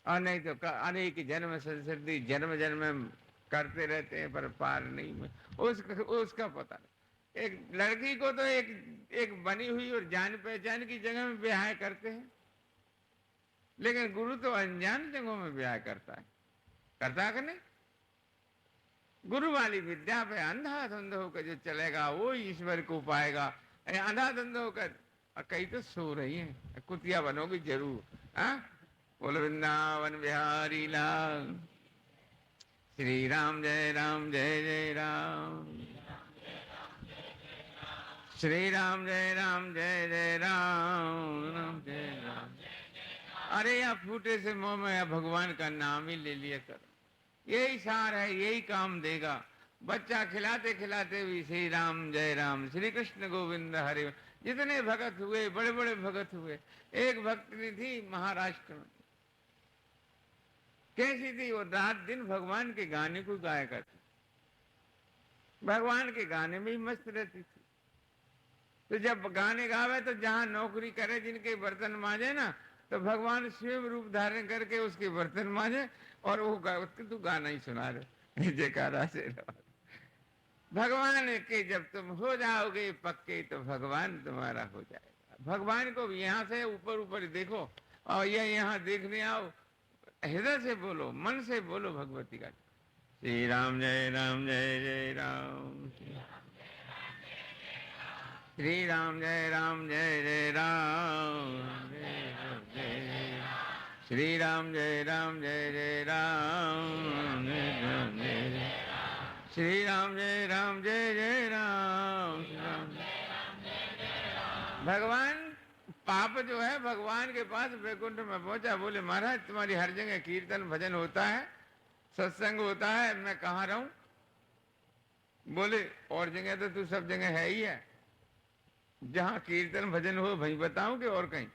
और नहीं तो अनेक जन्म संसिद्धि जन्म जन्म करते रहते हैं पर पार नहीं उसका पता नहीं। एक लड़की को तो एक बनी हुई और जान पहचान की जगह में ब्याह करते हैं, लेकिन गुरु तो अनजान जगहों में ब्याह करता है कि नहीं? गुरु वाली विद्या पे अंधा धुंध होकर जो चलेगा वो ईश्वर को पाएगा। अंधा धुंध होकर कई तो सो रही है, कुतिया बनोगी जरूर। हाँ, बोल वृंदावन बिहारी लाल, श्री राम जय जय राम, श्री राम जय जय राम जय राम। अरे या फूटे से मुंह में या भगवान का नाम ही ले लिया करो, यही सार है, यही काम देगा। बच्चा खिलाते खिलाते भी श्री राम जय राम, श्री कृष्ण गोविंद हरे। जितने भगत हुए, बड़े बड़े भगत हुए, एक भक्ति थी महाराष्ट्र में, कैसी थी वो, रात दिन भगवान के गाने को गाया करती, भगवान के गाने में ही मस्त रहती थी। तो जब गाने गावे तो जहां नौकरी करे, जिनके बर्तन मांजे ना, तो भगवान स्वयं रूप धारण करके उसके बर्तन मांजे और वो तू गाना ही सुना रहे जयकारा से। भगवान के जब तुम हो जाओगे पक्के तो भगवान तुम्हारा हो जाएगा। भगवान को यहाँ से ऊपर ऊपर देखो और ये यहाँ देखने आओ, हृदय से बोलो, मन से बोलो भगवती का श्री राम जय जय राम, श्री राम जय जय राम, श्री राम जय जय राम, श्री राम जय जय राम। भगवान पाप जो है भगवान के पास वैकुंठ में पहुंचा, बोले महाराज तुम्हारी हर जगह कीर्तन भजन होता है, सत्संग होता है, मैं कहाँ रहूं? बोले और जगह तो तू सब जगह है ही है, जहां कीर्तन भजन हो वहीं बताऊं कि और कहीं?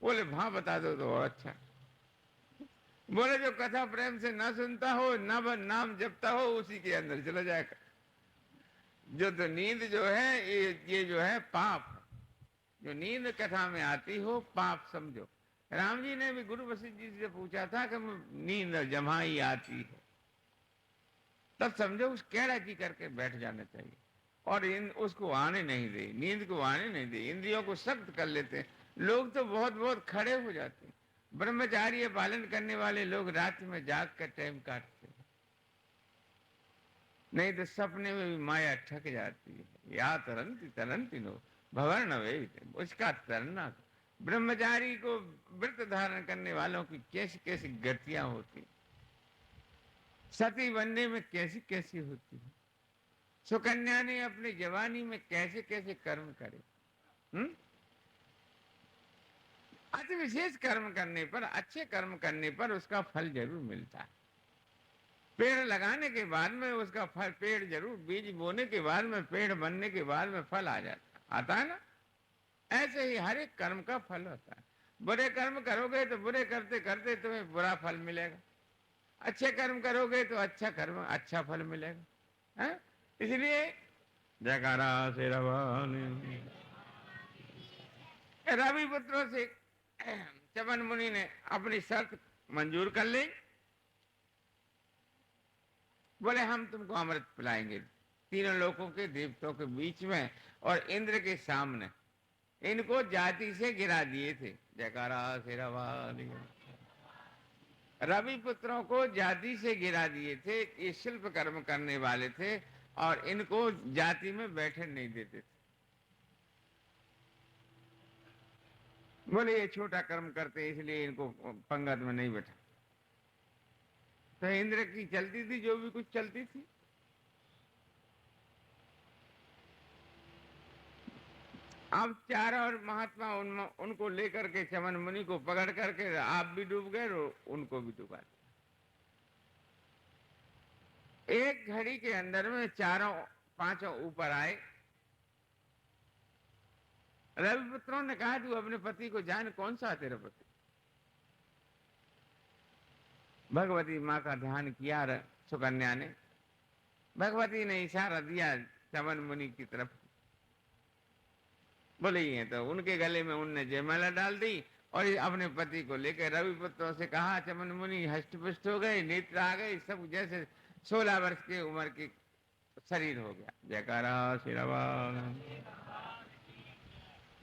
बोले वहां बता दो तो और अच्छा। बोले जो कथा प्रेम से ना सुनता हो, ना नाम जपता हो, उसी के अंदर चला जाएगा। जो तो नींद जो है ये जो है पाप, जो नींद कथा में आती हो पाप समझो। राम जी ने भी गुरु वशिष्ठ जी से पूछा था कि नींद जमाई आती है, तब समझो उस कैड़ा की करके बैठ जाना चाहिए और उसको आने नहीं दे, नींद को आने नहीं दे, इंद्रियों को सख्त कर लेते हैं। लोग तो बहुत बहुत खड़े हो जाते हैं। ब्रह्मचार्य पालन करने वाले लोग रात में जाग कर टाइम काटते हैं, नहीं तो सपने में भी माया ठक जाती है। या तरंती तरंती नो भवन वे, उसका तरना। ब्रह्मचारी को व्रत धारण करने वालों की कैसी कैसी गतियां होती, सती बनने में कैसी कैसी होती है, सुकन्या ने अपनी जवानी में कैसे कैसे कर्म करे। अति विशेष कर्म करने पर, अच्छे कर्म करने पर उसका फल जरूर मिलता है। पेड़ लगाने के बाद में उसका फल, पेड़ जरूर, बीज बोने के बाद में, पेड़ बनने के बाद में फल आता है ना। ऐसे ही हर एक कर्म का फल होता है। बुरे कर्म करोगे तो बुरे करते करते तुम्हें बुरा फल मिलेगा, अच्छे कर्म करोगे तो अच्छा फल मिलेगा। है? इसलिए जयकारा से रवि पुत्रों से चमन मुनि ने अपनी शर्त मंजूर कर ली। बोले हम तुमको अमृत पिलाएंगे तीनों लोगों के देवताओं के बीच में और इंद्र के सामने। इनको जाति से गिरा दिए थे। जयकारा से रवि पुत्रों को जाति से गिरा दिए थे, ये शिल्प कर्म करने वाले थे और इनको जाति में बैठे नहीं देते थे। बोले ये छोटा कर्म करते इसलिए इनको पंगत में नहीं बैठा। तो इंद्र की चलती थी जो भी कुछ चलती थी। अब चार और महात्मा उनको लेकर के चमन मुनि को पकड़ करके आप भी डूब गए और उनको भी डूबा। एक घड़ी के अंदर में चारों पांचों ऊपर आए। रविपुत्रों ने कहा तू अपने पति को जान, कौन सा तेरा पति। भगवती माँ का ध्यान किया सुकन्या ने। भगवती ने इशारा दिया चमन मुनि की तरफ। बोले ये तो उनके गले में उनने जयमाला डाल दी और अपने पति को लेकर रविपुत्रों से कहा। चमन मुनि हष्ट पुष्ट हो गए, नेत्र आ गए, सब जैसे 16 वर्ष की उम्र के शरीर हो गया। जयकारा श्री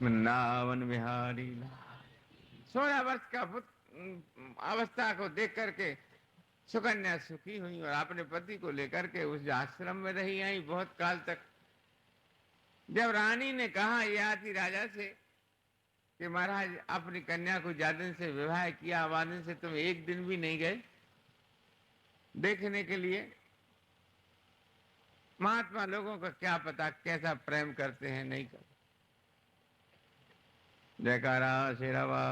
वृंदावन बिहारी। 16 वर्ष का अवस्था को देख करके सुकन्या सुखी हुई और अपने पति को लेकर के उस आश्रम में रही आई बहुत काल तक। जब रानी ने कहा ययाति राजा से कि महाराज अपनी कन्या को जादन से विवाह किया, वादन से तुम एक दिन भी नहीं गए देखने के लिए। महात्मा लोगों का क्या पता कैसा प्रेम करते हैं, नहीं करते। जयकारा शेरावा।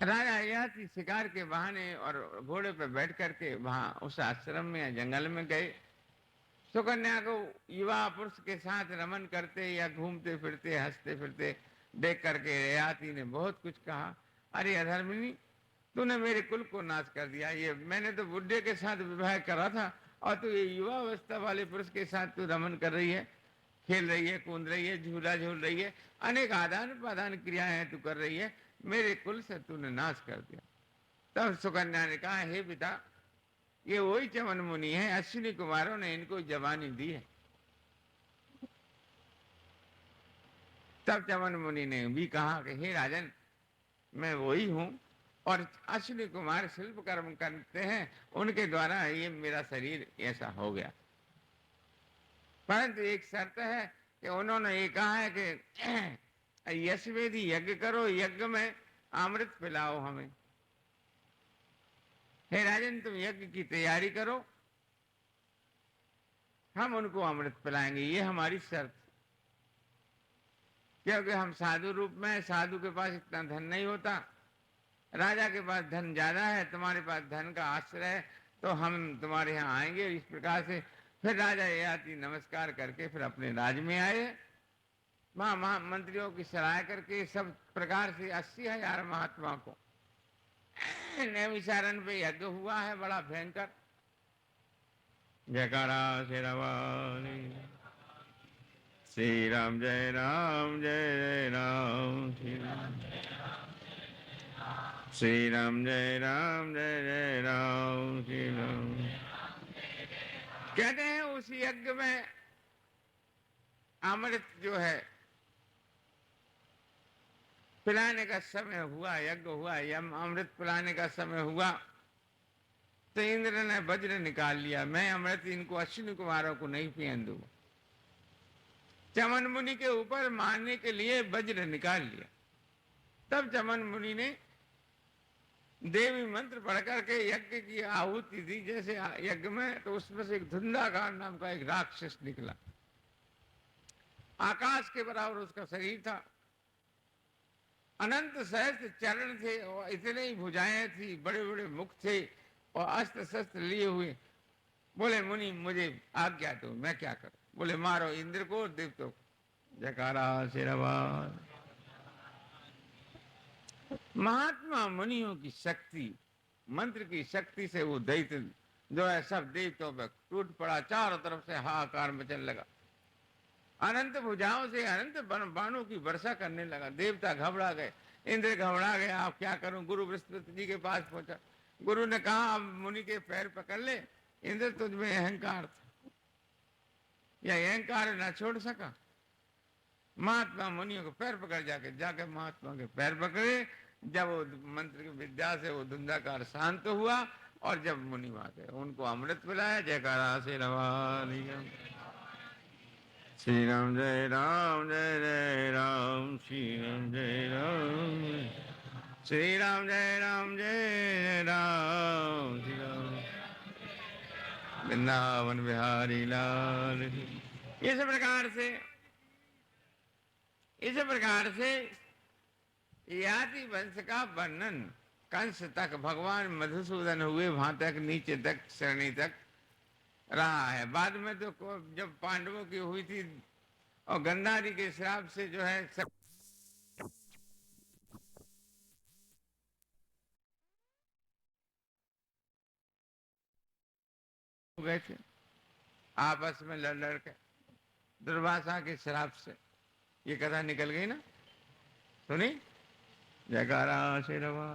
राजा ययाति शिकार के बहाने और घोड़े पर बैठ करके वहां उस आश्रम में जंगल में गए। सुकन्या को युवा पुरुष के साथ रमन करते या घूमते फिरते हंसते फिरते देख करके ययाति ने बहुत कुछ कहा। अरे अधर्मिणी, तूने मेरे कुल को नाश कर दिया। ये मैंने तो बुढ़े के साथ विवाह करा था और तू ये युवा अवस्था वाले पुरुष के साथ तू रमन कर रही है, खेल रही है, कूद रही है, झूला झूल रही है, अनेक आदान प्रदान क्रियाएं तू कर रही है, मेरे कुल से तूने नाश कर दिया। तब सुकन्या ने कहा, हे पिता, ये वही चमन मुनि है, अश्विनी कुमारों ने इनको जवानी दी है। तब चमन मुनि ने भी कहा कि हे राजन, मैं वही हूं और अश्विनी कुमार शिल्प कर्म करते हैं, उनके द्वारा ये मेरा शरीर ऐसा हो गया। परंतु एक शर्त है कि उन्होंने ये कहा है कि यशवेदी यज्ञ करो, यज्ञ में अमृत पिलाओ हमें। हे राजन, तुम यज्ञ की तैयारी करो, हम उनको अमृत पिलाएंगे, ये हमारी शर्त। क्योंकि हम साधु रूप में, साधु के पास इतना धन नहीं होता, राजा के पास धन ज्यादा है, तुम्हारे पास धन का आश्रय है, तो हम तुम्हारे यहाँ आएंगे। इस प्रकार से फिर राजा ययाति नमस्कार करके फिर अपने राज में आए। मंत्रियों की सराह करके सब प्रकार से 80,000 महात्मा को नैमिषारण्य पे यज्ञ हुआ है, बड़ा भयंकर। जयकारा श्री राम, जय राम, जय राम, श्री राम, श्री राम, जय राम, जय राम, श्री राम। कहते हैं उस यज्ञ में अमृत जो है पिलाने का समय हुआ, यज्ञ हुआ, यम अमृत पिलाने का समय हुआ, तो इंद्र ने वज्र निकाल लिया, मैं अमृत इनको अश्विनी कुमारों को नहीं पीन दूंगा। चमन मुनि के ऊपर मारने के लिए वज्र निकाल लिया। तब चमन मुनि ने देवी मंत्र पढ़ करके यज्ञ की आहुति दी जैसे यज्ञ में, तो उसमें से एक धुंधाकार नाम का एक राक्षस निकला। आकाश के बराबर उसका शरीर था, अनंत सहस्त्र चरण थे और इतने ही भुजाएं थी, बड़े बड़े मुख थे और अस्त्र शस्त्र लिए हुए। बोले मुनि मुझे आज्ञा दो, मैं क्या करूं। बोले मारो इंद्र को, देवताओं को। जयकारा शेरवाल। महात्मा मुनियों की शक्ति, मंत्र की शक्ति से वो दैत्य जो है सब देवताओं पर टूट पड़ा, चारों तरफ से हाहाकार मचने लगा, अनंत भुजाओं से अनंत बाणों की वर्षा करने लगा। देवता घबरा गए, इंद्र घबरा गए, आप क्या करूं। गुरु बृहस्पति जी के पास पहुंचा, गुरु ने कहा अब मुनि के पैर पकड़ ले, इंद्र तुझ में अहंकार था, या अहंकार न छोड़ सका। महात्मा मुनियों को पैर पकड़ जाके महात्मा के पैर पकड़े। जब वो मंत्र की विद्या से वो धुंधाकार शांत हुआ और जब मुनि वहां गए उनको अमृत पिलाया। जयकारा से श्री राम, जय राम, जय जय राम, श्री राम, जय राम, श्री राम, जय राम, जय राम, श्री राम, वृंदावन बिहारी लाल। इस प्रकार से ययाति वंश का वर्णन कंस तक, भगवान मधुसूदन हुए वहां तक, नीचे तक श्रेणी तक रहा है। बाद में तो जब पांडवों की हुई थी और गंधारी के श्राप से जो है सब हो गए थे आपस में लड़ लड़ के, दुर्वासा के श्राप से। ये कथा निकल गई ना, सुनी? जयकारा श्री रवा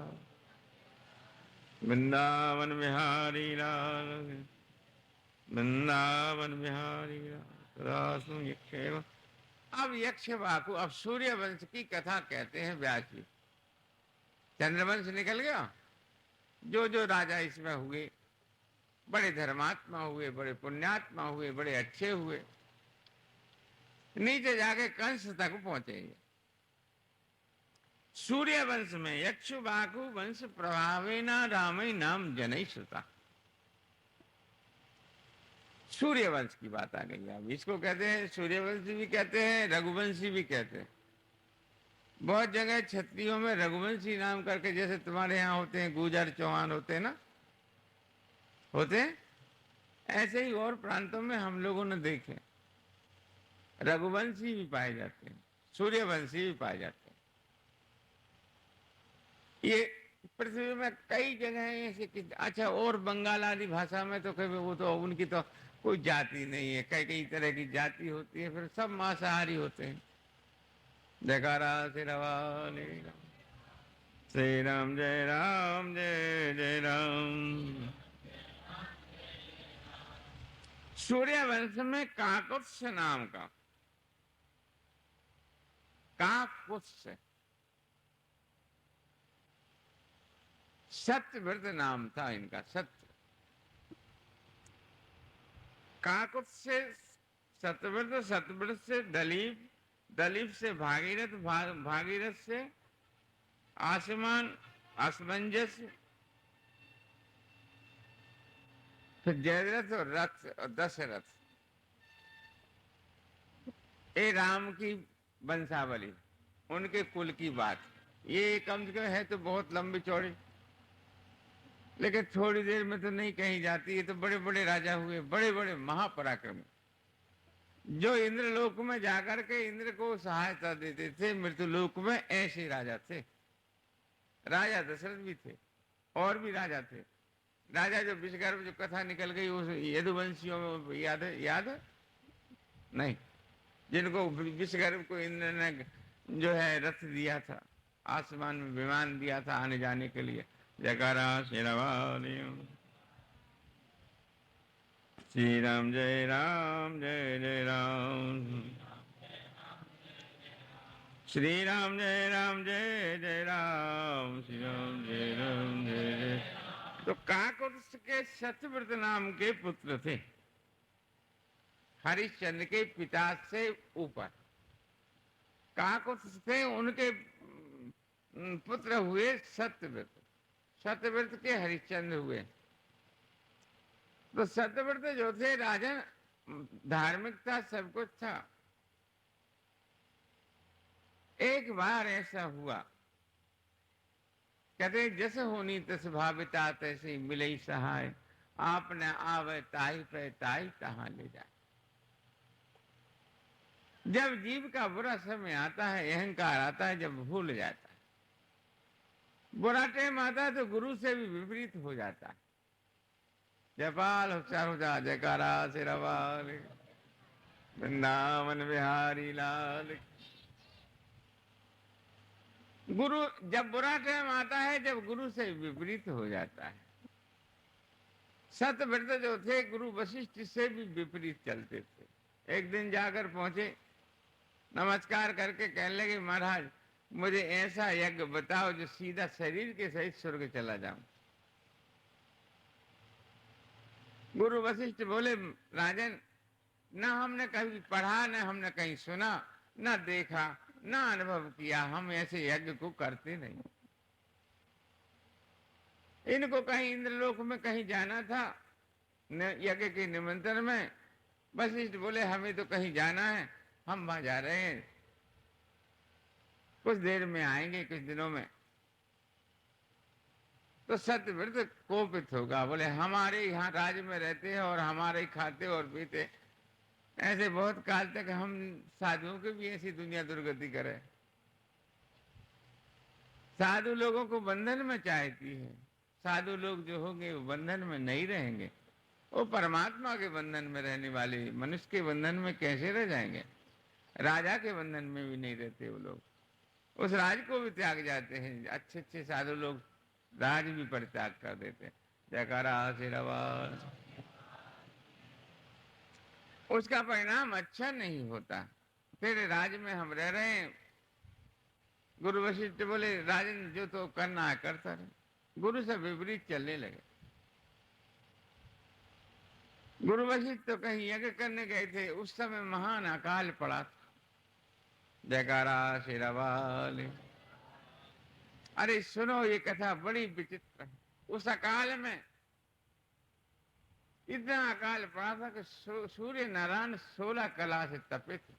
वृंदावन बिहारी लाल, वृंदावन बिहारी लाल। अब यक्ष बाकु, अब सूर्य वंश की कथा कहते हैं व्यास जी। चंद्रवंश निकल गया, जो जो राजा इसमें हुए, बड़े धर्मात्मा हुए, बड़े पुण्यात्मा हुए, बड़े अच्छे हुए, नीचे जाके कंस तक पहुंचेंगे। सूर्य वंश में यक्षुबाकु वंश प्रभावेना रामई नाम जनई श्रुता। सूर्य वंश की बात आ गई। अब इसको कहते हैं सूर्यवंशी भी कहते हैं, रघुवंशी भी कहते हैं। बहुत जगह क्षत्रियों में रघुवंशी नाम करके, जैसे तुम्हारे यहाँ होते हैं गुर्जर चौहान होते हैं ना, होते हैं, ऐसे ही और प्रांतों में हम लोगों ने देखे रघुवंशी भी पाए जाते हैं, सूर्यवंशी भी पाए जाते हैं। ये पृथ्वी में कई जगह ऐसे कि अच्छा, और बंगाल आदि भाषा में तो कभी वो तो उनकी तो कोई जाति नहीं है, कई कई तरह की जाति होती है, फिर सब मांसाहारी होते हैं। जयकारा श्री राम, श्री राम जय राम, जय जय राम। सूर्यवंश में काकुत्स नाम का, काकुत्स सत्यव्रत नाम था इनका। सत्य काकुत्स से सत्यव्रत, सत्यव्रत से दलीप, दलीप से भागीरथ, भागीरथ से आसमान, असमंजस, फिर जयद्रथ और रथ और दशरथ। ये राम की वंशावली, उनके कुल की बात। ये कम से कम है तो बहुत लंबी चौड़ी, लेकिन थोड़ी देर में तो नहीं कही जाती। ये तो बड़े बड़े राजा हुए, बड़े बड़े महापराक्रमी, जो इंद्रलोक में जाकर के इंद्र को सहायता देते थे। मृत्युलोक में ऐसे राजा थे। राजा दशरथ भी थे, और भी राजा थे। राजा जो विषगर्भ, जो कथा निकल गई उस यदुवंशियों में, याद है? याद है नहीं? जिनको विषगर्भ को इंद्र ने जो है रथ दिया था, आसमान में विमान दिया था आने जाने के लिए। जयकारा श्री राम, श्री राम जय राम, जय जय राम, श्री राम जय राम, जय जय राम, श्री राम जय राम, जय जय। तो काकुत्स के सत्यव्रत नाम के पुत्र थे, हरिश्चंद्र के पिता से ऊपर काकुत्स थे, उनके पुत्र हुए सत्यव्रत, सत्यव्रत के हरिश्चंद्र हुए। तो सत्यव्रत जो थे राजन, धार्मिक था, सब कुछ था। एक बार ऐसा हुआ, कहते जैसे होनी तस भाविता, तैसे मिले सहाय, आपने आवे ताई पे ताई कहाँ ले जाए। जब जीव का बुरा समय आता है, अहंकार आता है, जब भूल जाता है, बुरा टाइम आता है, तो गुरु से भी विपरीत हो जाता है। जयपाल होशियार हो जा, जयकारा श्री राम, वृंदावन बिहारी लाल। गुरु जब बुरा टाइम आता है, जब गुरु से विपरीत हो जाता है। सत्यव्रत जो थे गुरु वशिष्ठ से भी विपरीत चलते थे। एक दिन जाकर पहुंचे, नमस्कार करके कहने लगे, महाराज मुझे ऐसा यज्ञ बताओ जो सीधा शरीर के सहित स्वर्ग चला जाऊं। गुरु वशिष्ठ बोले, राजन ना हमने कभी पढ़ा, ना हमने कहीं सुना, ना देखा, ना अनुभव किया, हम ऐसे यज्ञ को करते नहीं। इनको कहीं इंद्रलोक में कहीं जाना था यज्ञ के निमंत्रण में। वशिष्ठ बोले, हमें तो कहीं जाना है, हम वहां जा रहे हैं, कुछ देर में आएंगे, कुछ दिनों में। तो सत्यव्रत कोपित होगा, बोले हमारे यहाँ राज्य में रहते हैं और हमारे ही खाते और पीते, ऐसे बहुत काल तक हम साधुओं की भी ऐसी दुनिया दुर्गति करे। साधु लोगों को बंधन में चाहती है। साधु लोग जो होंगे वो बंधन में नहीं रहेंगे, वो परमात्मा के बंधन में रहने वाले, मनुष्य के बंधन में कैसे रह जाएंगे? राजा के बंधन में भी नहीं रहते वो लोग, उस राज को भी त्याग जाते हैं। अच्छे अच्छे साधु लोग राज भी परित्याग कर देते हैं। जयकारा शेरावाल। उसका परिणाम अच्छा नहीं होता। तेरे राज में हम रह रहे हैं। गुरु वशिष्ठ बोले राजन जो तो करना है करता रहे। गुरु से विपरीत चलने लगे। गुरु वशिष्ठ तो कहीं यज्ञ करने गए थे, उस समय महान अकाल पड़ा था। जयकारा शेरावाल। अरे सुनो, ये कथा बड़ी विचित्र है। उस अकाल में इतना अकाल पड़ा था कि सूर्य नारायण 16 कला से तपे थे।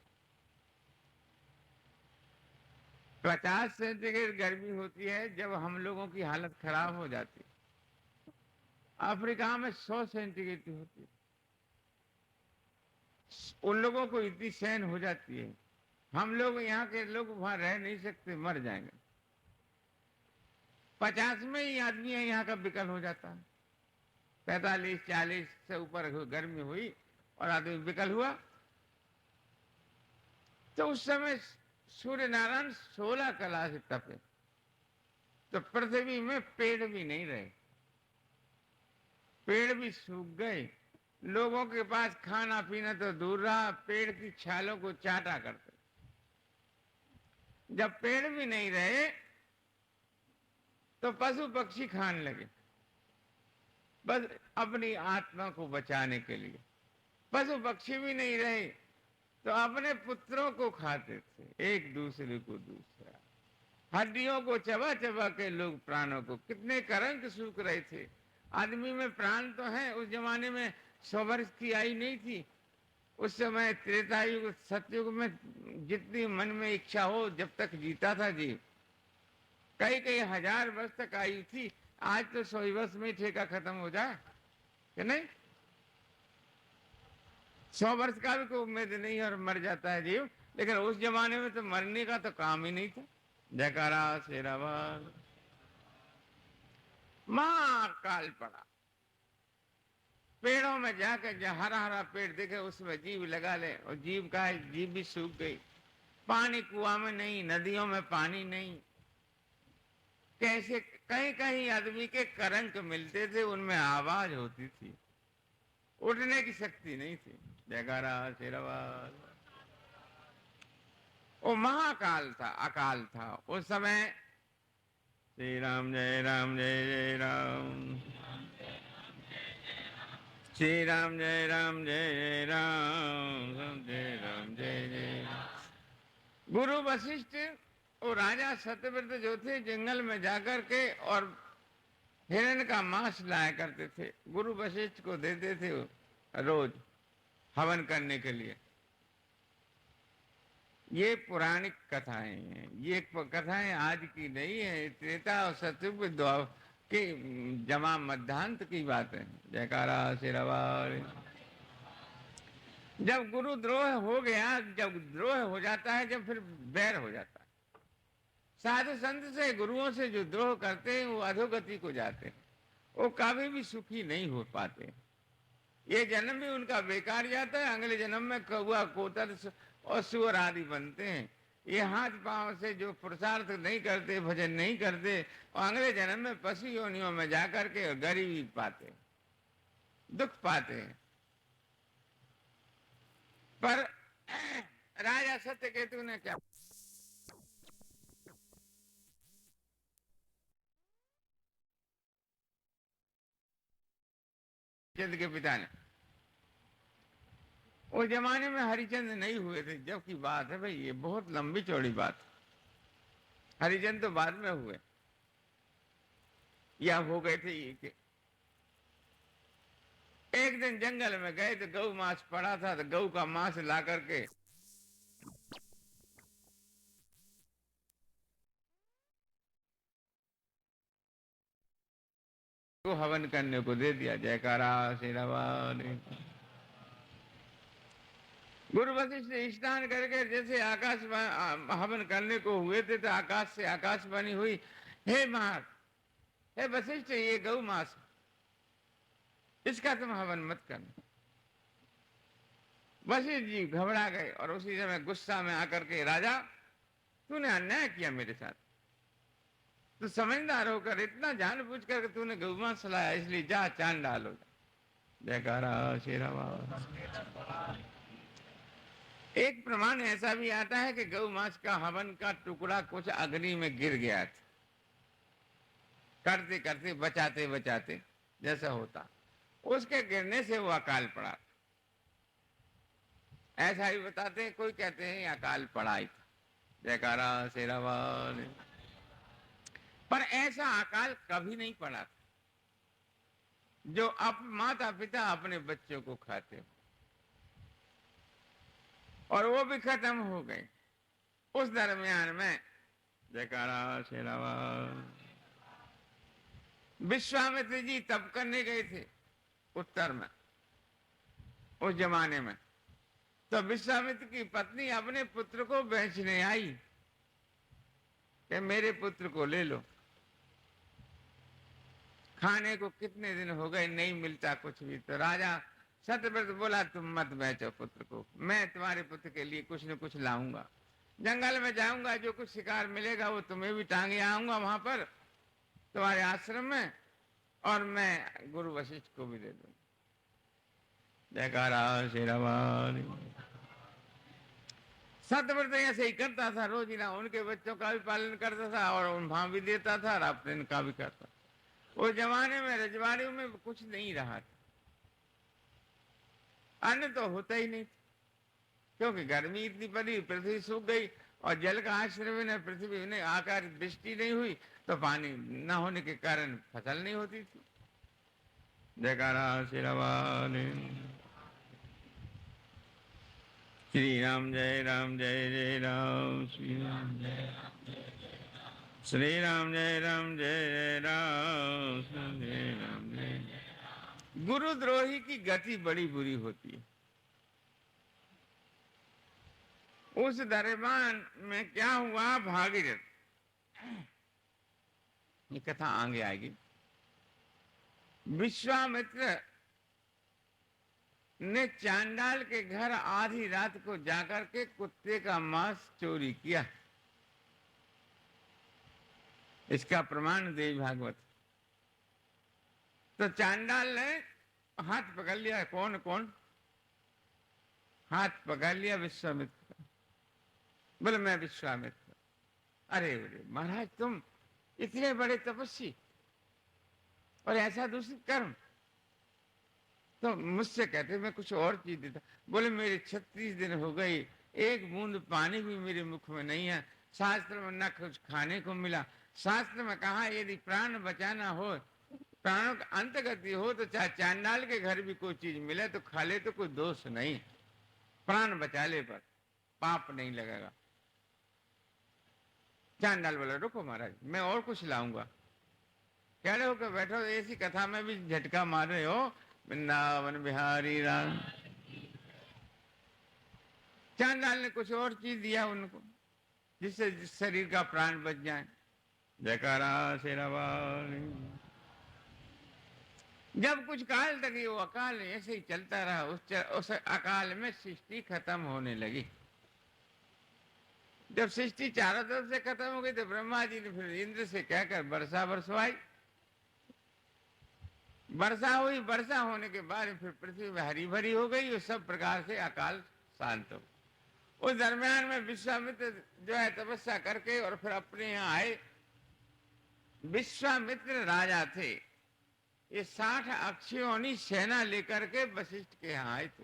50 सेंटीग्रेड गर्मी होती है जब हम लोगों की हालत खराब हो जाती है। अफ्रीका में 100 सेंटीग्रेड होती है, उन लोगों को इतनी सहन हो जाती है। हम लोग यहाँ के लोग वहां रह नहीं सकते, मर जाएंगे। 50 में ही आदमी यहाँ का विकल हो जाता है। 45-40 से ऊपर गर्मी हुई और आदमी विकल हुआ, तो उस समय सूर्य नारायण 16 कला से तपे, तो पृथ्वी में पेड़ भी नहीं रहे, पेड़ भी सूख गए। लोगों के पास खाना पीना तो दूर रहा, पेड़ की छालों को चाटा करते। जब पेड़ भी नहीं रहे तो पशु पक्षी खाने लगे, बस अपनी आत्मा को बचाने के लिए। पशु पक्षी भी नहीं रहे तो अपने पुत्रों को खाते थे, एक दूसरे को दूसरा। हड्डियों को चबा चबा के लोग प्राणों को, कितने करंक सूख रहे थे। आदमी में प्राण तो है। उस जमाने में 100 वर्ष की आयु नहीं थी। उस समय त्रेता युग सतयुग में जितनी मन में इच्छा हो जब तक जीता था जीव, कई कई हजार वर्ष तक आयु थी। आज तो 100 वर्ष में ठेका खत्म हो जाए कि नहीं? 100 वर्ष का भी कोई उम्मीद नहीं और मर जाता है जीव। लेकिन उस जमाने में तो मरने का तो काम ही नहीं था। जयकारा शेरावाल। महाकाल पड़ा। पेड़ों में जाकर जहाँ हरा हरा पेड़ देखे उसमें जीव लगा ले, और जीव का जीव भी सूख गई। पानी कुआं में नहीं, नदियों में पानी नहीं। कैसे कहीं कहीं आदमी के करंक मिलते थे, उनमें आवाज होती थी, उठने की शक्ति नहीं थी। जयकारा शेरावाल। वो महाकाल था, अकाल था उस समय। श्री राम जय राम जय जय राम, श्री राम जय राम जय जय राम, जय राम जय जय राम। गुरु वशिष्ठ और राजा सत्यव्रत जो थे जंगल में जाकर के और हिरण का मांस लाया करते थे। गुरु वशिष्ठ को देते थे रोज हवन करने के लिए। ये पौराणिक कथाएं हैं, ये कथाएं आज की नहीं है, त्रेता और सतयुग के जमा मध्यांत की बात है। जयकारा शेरावाल। जब गुरु द्रोह हो गया, जब द्रोह हो जाता है, जब फिर बैर हो जाता है। साधु संत से, गुरुओं से जो द्रोह करते हैं वो अधोगति को जाते हैं, वो कभी भी सुखी नहीं हो पाते। ये जन्म भी उनका बेकार जाता है। अगले जन्म में कौआ कोतर और सुअर आदि बनते हैं। ये हाथ पांव से जो पुरुषार्थ नहीं करते, भजन नहीं करते, और अगले जन्म में पशु योनियों में जाकर के गरीबी पाते, दुख पाते हैं। पर राजा सत्यकेतु ने क्या, चंद के पिता ने, उस जमाने में हरिचंद नहीं हुए थे। जब की बात है भाई, ये बहुत लंबी चौड़ी बात। हरिचंद तो बाद में हुए या हो गए थे ये कि एक दिन जंगल में गए तो गौ मांस पड़ा था, तो गौ का मांस ला करके हवन करने को दे दिया। जयकारा श्री राम। गुरु वशिष्ठ स्नान करके जैसे आकाश हवन करने को हुए थे तो आकाश से आकाशवाणी हुई, हे महाराज, हे वशिष्ठ, ये गौ मास, इसका तुम हवन मत करना। वशिष्ठ जी घबरा गए और उसी समय गुस्सा में आकर के, राजा, तूने अन्याय किया मेरे साथ, तू समझदार होकर इतना जानबूझ कर तूने गौ मांस लाया, इसलिए जा चांडाल हो जा। जयकारा श्री राम। एक प्रमाण ऐसा भी आता है कि गौ मांस का हवन का टुकड़ा कुछ अग्नि में गिर गया था, करते करते बचाते बचाते जैसा होता, उसके गिरने से वो अकाल पड़ा। ऐसा ही बताते हैं, कोई कहते हैं अकाल पड़ा ही था। जयकारा श्री राम। पर ऐसा अकाल कभी नहीं पड़ा था जो अब माता पिता अपने बच्चों को खाते हो, और वो भी खत्म हो गए उस दरमियान में। जयकारा श्री राम। विश्वामित्र जी तप करने गए थे उत्तर में उस जमाने में, तो विश्वामित्र की पत्नी अपने पुत्र को बेचने आई कि मेरे पुत्र को ले लो, खाने को कितने दिन हो गए नहीं मिलता कुछ भी। तो राजा सत्यव्रत बोला, तुम मत बेचो पुत्र को, मैं तुम्हारे पुत्र के लिए कुछ न कुछ लाऊंगा, जंगल में जाऊंगा, जो कुछ शिकार मिलेगा वो तुम्हें भी टांगे आऊंगा वहां पर तुम्हारे आश्रम में, और मैं गुरु वशिष्ठ को भी दे दूंगा। जयकारा श्री राम। सत्यव्रत ऐसे ही करता था, रोज ही ना उनके बच्चों का भी पालन करता था और उन वहां भी देता था और अपने इनका भी करता था। उस जमाने में रजवाड़ियों में कुछ नहीं रहा था, अन्न तो होता ही नहीं, क्योंकि गर्मी इतनी पड़ी, पृथ्वी सूख गई और जल का आश्रय न पृथ्वी ने आकर वृष्टि नहीं हुई, तो पानी न होने के कारण फसल नहीं होती थी। जयकारा श्री राम। श्री राम जय राम, जय जय राम, श्री राम जय राम, श्री राम जय राम, जय जय राम, श्री राम जय। गुरुद्रोही की गति बड़ी बुरी होती है। उस दरबार में क्या हुआ, भागीरथ, ये कथा आगे आएगी। विश्वामित्र ने चांडाल के घर आधी रात को जाकर के कुत्ते का मांस चोरी किया। इसका प्रमाण देवी भागवत। तो चांडाल ने हाथ पकड़ लिया, कौन कौन, हाथ पकड़ लिया विश्वामित्र का, बोले मैं विश्वामित्र। अरे अरे महाराज, तुम इतने बड़े तपस्वी और ऐसा दूषित कर्म, तो मुझसे कहते मैं कुछ और चीज देता। बोले मेरे 36 दिन हो गए, एक बूंद पानी भी मेरे मुख में नहीं है, शास्त्र में न कुछ खाने को मिला। शास्त्र में कहा यदि प्राण बचाना हो, प्राणों का अंत गति हो, तो चाहे चांडाल के घर भी कोई चीज मिले तो खा ले, तो कोई दोष नहीं, प्राण बचा ले पर पाप नहीं लगेगा। चांडाल बोला रुको महाराज, मैं और कुछ लाऊंगा। कह रहे हो कि बैठो, ऐसी कथा में भी झटका मार रहे हो, वृंदावन बिहारी राम। चांडाल ने कुछ और चीज दिया उनको, जिससे शरीर का प्राण बच जाए। जयकारा श्री राम। जब कुछ काल तक ये वो अकाल ऐसे ही चलता रहा, उस अकाल में सृष्टि खत्म होने लगी। जब सृष्टि चारों तरफ से खत्म हो गई तो ब्रह्मा जी ने फिर इंद्र से कहकर वर्षा बरसवाई। वर्षा हुई, वर्षा होने के बाद फिर पृथ्वी में हरी भरी हो गई और सब प्रकार से अकाल शांत हो। उस दरमियान में विश्वामित्र जो है तपस्या करके और फिर अपने यहाँ आए। विश्वामित्र राजा थे, ये 60 अक्षयोनी सेना लेकर के वशिष्ठ के यहाँ आए थे।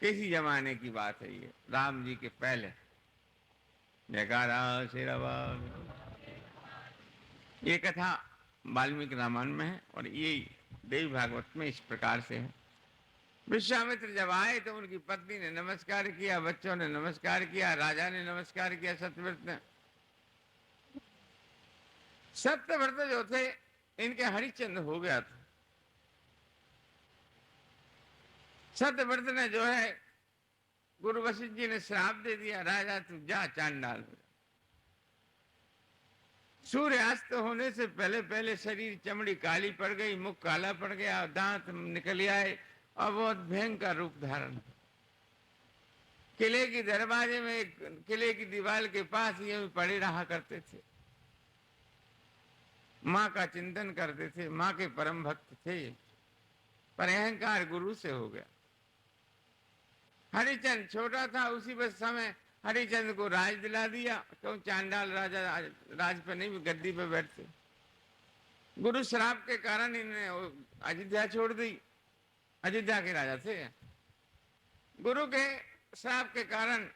किसी जमाने की बात है ये, राम जी के पहले। जयकारा श्री राम। ये कथा वाल्मीकि रामायण में है और ये देवी भागवत में इस प्रकार से है। विश्वामित्र जब आए तो उनकी पत्नी ने नमस्कार किया, बच्चों ने नमस्कार किया, राजा ने नमस्कार किया, सत्यव्रत ने। सत्यव्रत जो थे इनके हरिश्चंद्र हो गया था। सत्यव्रत ने जो है गुरु वशिष्ठ जी ने श्राप दे दिया, राजा तू जा चांडाल हो। सूर्यास्त होने से पहले पहले शरीर चमड़ी काली पड़ गई, मुख काला पड़ गया, दांत निकल आए और बहुत भयंकर रूप धारण। किले की दरवाजे में, किले की दीवार के पास ये पड़े रहा करते थे, माँ का चिंतन करते थे, माँ के परम भक्त थे, पर अहंकार गुरु से हो गया। हरिचंद छोटा था, उसी बस समय हरिचंद को राज दिला दिया, क्यों चांडाल राजा राज पे नहीं गद्दी पे बैठते। गुरु श्राप के कारण इन्हें अयोध्या छोड़ दी, अयोध्या के राजा थे। गुरु के श्राप के कारण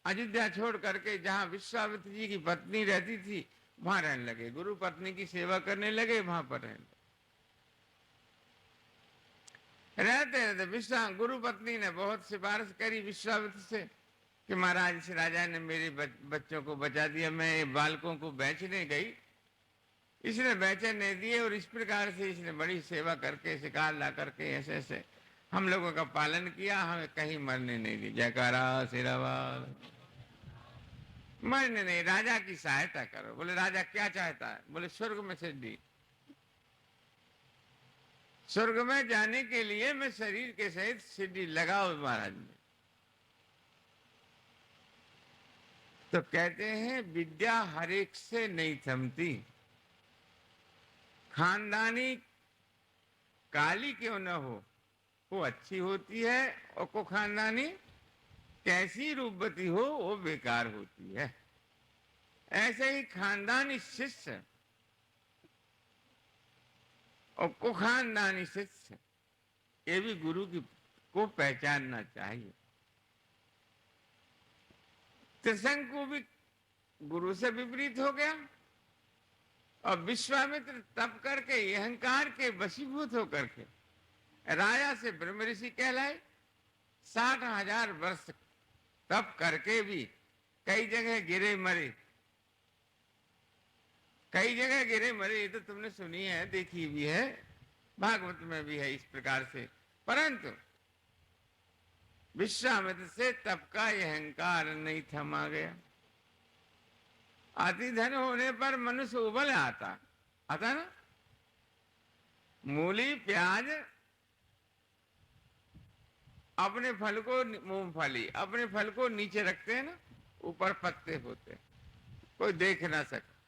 अयोध्या छोड़ करके जहां विश्वामित्र जी की पत्नी रहती थी वहां रहने लगे। गुरु पत्नी की सेवा करने लगे, वहां पर रहने रहते गुरु पत्नी ने बहुत सिफारिश करी विश्वामित्र से कि महाराज इस राजा ने मेरे बच्चों को बचा दिया, मैं बालकों को बेचने गई, इसने बेचने नहीं दिए, और इस प्रकार से इसने बड़ी सेवा करके शिकार ला करके ऐसे ऐसे हम लोगों का पालन किया, हमें कहीं मरने नहीं दी। जयकारा सिरावाल। मरने नहीं, राजा की सहायता करो। बोले राजा क्या चाहता है? बोले स्वर्ग में सिद्धि। स्वर्ग में जाने के लिए मैं शरीर के सहित सिद्धि लगाओ महाराज में। तो कहते हैं विद्या हर एक से नहीं थमती, खानदानी काली क्यों न हो वो अच्छी होती है, और को खानदानी कैसी रूपवती हो वो बेकार होती है। ऐसे ही खानदानी शिष्य और को खानदानी शिष्य ये भी गुरु की को पहचानना चाहिए। त्रिशंकु भी गुरु से विपरीत हो गया, और विश्वामित्र तप करके अहंकार के वशीभूत होकर के राजा से ब्रह्म ऋषि कहलाए। 60,000 वर्ष तप करके भी कई जगह गिरे मरे, कई जगह गिरे मरे, ये तो तुमने सुनी है, देखी भी है, भागवत में भी है इस प्रकार से। परंतु विश्वामित्र से तप का अहंकार नहीं थमा गया। अति धन होने पर मनुष्य उबल आता ना। मूली प्याज अपने फल को, मूंगफली अपने फल को नीचे रखते हैं ना, ऊपर पत्ते होते, कोई देख ना सके।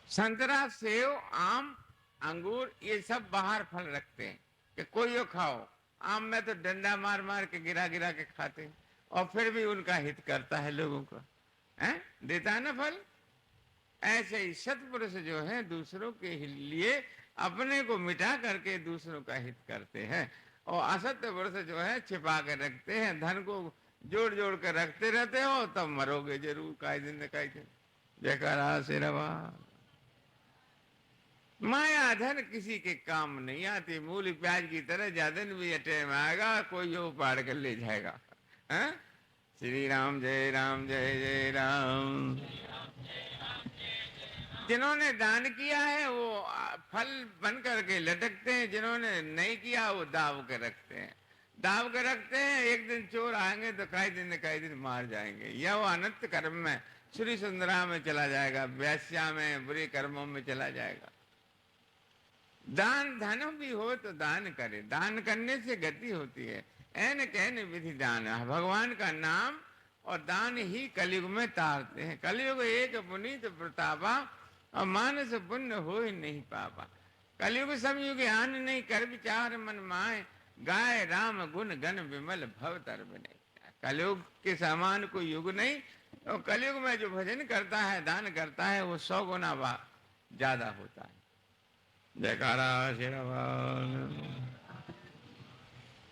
संतरा सेव आम अंगूर ये सब बाहर फल रखते हैं कि कोई खाओ। आम में तो डंडा मार मार के गिरा गिरा के खाते हैं, और फिर भी उनका हित करता है लोगों को, हैं? देता है ना फल। ऐसे ही सत्पुरुष जो है दूसरों के लिए अपने को मिटा करके दूसरों का हित करते हैं, और असत्य पुरुष जो है छिपा कर रखते हैं, धन को जोड़ जोड़ कर रखते रहते हो, तब मरोगे जरूर काई दिन न काई दिन। जयकारा सिरवा। माया धन किसी के काम नहीं आती, मूली प्याज की तरह ज्यादा भी अटे में आएगा, कोई वो पाड़ कर ले जाएगा। है? श्री राम जय राम जय जय राम। जिन्होंने दान किया है वो फल बन करके लटकते हैं, जिन्होंने नहीं किया वो दाव के रखते हैं, दाव के रखते हैं। एक दिन चोर आएंगे तो कई दिन मार जाएंगे, या वो अनंत कर्म में श्री सुंदरा में चला जाएगा, वैश्या में बुरे कर्मों में चला जाएगा। दान धन भी हो तो दान करे, दान करने से गति होती है। एन कहने विधि दान, भगवान का नाम और दान ही कलयुग में तारते हैं। कलयुग एक पुनीत प्रतापा, और मानस पुण्य हो ही नहीं पापा। कलयुग समयुग आन नहीं, कर विचार मन माए, गाय राम गुण गण विमल भव तर बने। कलयुग के समान कोई युग नहीं, और कलयुग में जो भजन करता है, दान करता है, वो 100 गुना ज्यादा होता है। जयकारा श्री राम।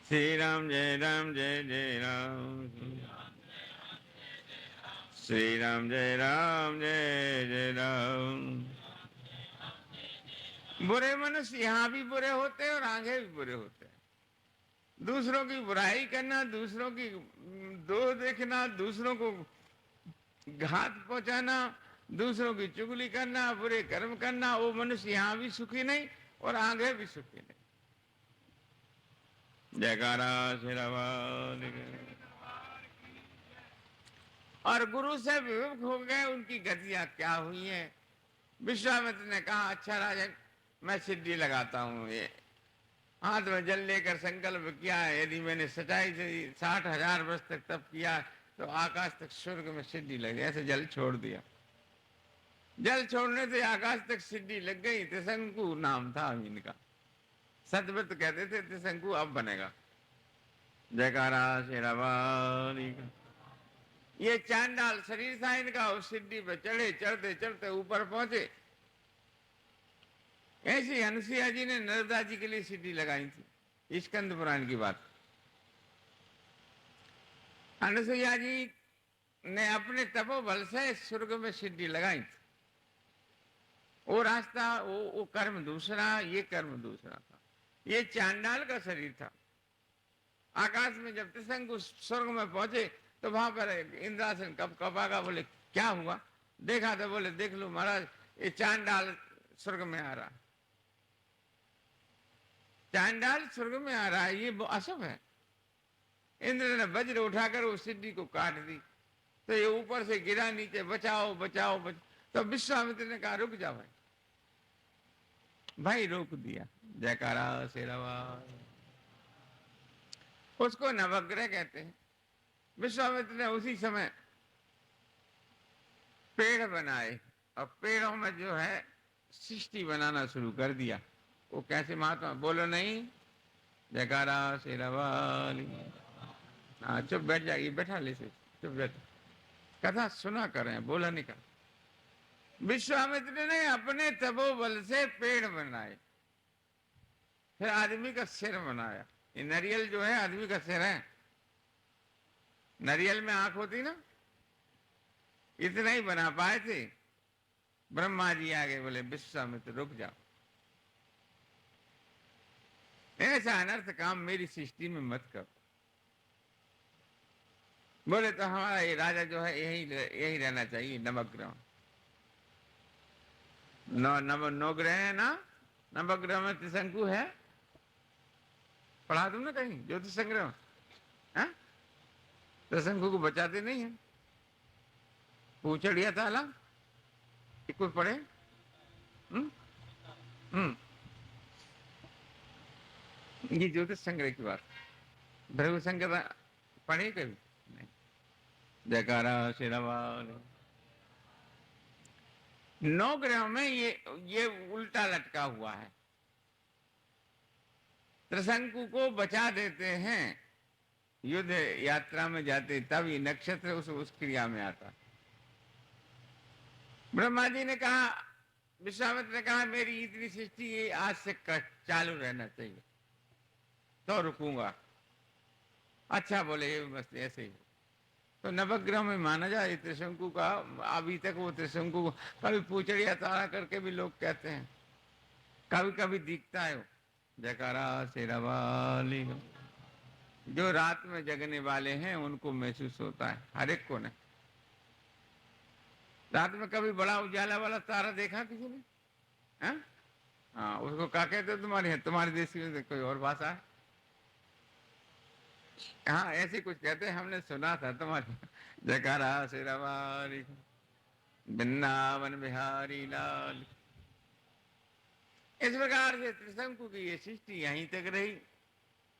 श्री राम जय जय राम। श्री राम जय जय राम। बुरे मनुष्य यहाँ भी बुरे होते हैं और आगे भी बुरे होते हैं। दूसरों की बुराई करना, दूसरों की दोष देखना, दूसरों को घात पहुंचाना, दूसरों की चुगली करना, बुरे कर्म करना, वो मनुष्य यहाँ भी सुखी नहीं और आगे भी सुखी नहीं। जयकारा शेरावाल। और गुरु से विमुख हो गए, उनकी गतियां क्या हुई हैं। विश्वामित्र ने कहा, अच्छा राजन, मैं सिद्धि लगाता हूँ। ये हाथ में जल लेकर संकल्प किया, यदि मैंने सच्चाई से 60,000 वर्ष तक तप किया तो आकाश तक स्वर्ग में सिद्धि लग गई। ऐसे जल छोड़ दिया। जल छोड़ने से आकाश तक सिद्धि लग गई। त्रिशंकु नाम था इनका। सतव्रत कहते थे, त्रिशंकु अब बनेगा। जयकारा शेरावाली का। ये चांडाल शरीर था इनका, उस सिद्धि पर चढ़े, चढ़ते चढ़ते ऊपर पहुंचे। ऐसी हनुसिया जी ने नर्मदा जी के लिए सिद्धि लगाई थी। स्कंद पुराण की बात। हनुसुईया जी ने अपने तपोबल से स्वर्ग में सिद्धि लगाई थी। वो रास्ता, वो कर्म दूसरा, ये कर्म दूसरा था। ये चांडाल का शरीर था। आकाश में जब त्रिशंकु स्वर्ग में पहुंचे तो वहां पर इंद्रासन कब कब आगा। बोले क्या हुआ? देखा तो बोले देख लो महाराज, ये चांडाल स्वर्ग में आ रहा है। चांडाल स्वर्ग में आ रहा है, ये अशुभ है। इंद्र ने वज्र उठाकर उस सिद्धि को काट दी। तो ये ऊपर से गिरा नीचे, बचाओ बचाओ बचाओ। तो विश्वामित्र ने कहा रुक जाओ भाई। भाई रोक दिया। जयकारा शेरावाल। उसको नवग्रह कहते हैं। विश्वामित्र ने उसी समय पेड़ बनाए और पेड़ों में जो है सृष्टि बनाना शुरू कर दिया। वो कैसे महात्मा? बोलो नहीं। जयकारा शेरावाल। हाँ चुप बैठ जाइए, बैठा ले से चुप बैठ, कथा सुना कर रहे हैं, बोला नहीं कर। विश्वामित्र ने अपने तपोबल से पेड़ बनाए, फिर आदमी का सिर बनाया। ये नारियल जो है आदमी का सिर है। नारियल में आंख होती ना, इतना ही बना पाए थे। ब्रह्मा जी आगे बोले विश्वामित्र रुक जाओ, ऐसा अनर्थ काम मेरी सृष्टि में मत करो। बोले तो हमारा ये राजा जो है यही रहना चाहिए, नवग्रह। नौ ग्रह है ना, नवग्रह में त्रिशंकु है। पढ़ा तुमने कहीं ज्योतिष संग्रह? त्रिशंकु को बचाते नहीं है। पूछड़िया ताला कोई पढ़े? ये ज्योतिष संग्रह की बात। भृगु संग्रह पढ़े कभी नहीं? जयकारा शेरावाल। 9 ग्रहों में ये उल्टा लटका हुआ है। त्रिशंकु को बचा देते हैं, युद्ध यात्रा में जाते तब ये नक्षत्र उस क्रिया में आता। ब्रह्मा जी ने कहा, विश्वामित्र ने कहा मेरी इतनी सृष्टि आज से चालू रहना चाहिए तो रुकूंगा। अच्छा बोले बस ऐसे ही। तो नवग्रह में माना जाए त्रिशंकु का। अभी तक वो त्रिशंकु को कभी पूछड़िया तारा करके भी लोग कहते हैं, कभी कभी दिखता है वो। जयकारा शेरावाली। जो रात में जगने वाले हैं उनको महसूस होता है, हर एक को नहीं। रात में कभी बड़ा उजाला वाला तारा देखा किसी ने? हाँ, उसको क्या कहते हो तुम्हारे देश में कोई और भाषा है? हाँ ऐसे कुछ कहते हैं, हमने सुना था तुम्हारे। जयकारा शेरावाली। वृंदावन बिहारी लाल। इस प्रकार से त्रिशंकु की ये सृष्टि यहीं तक रही।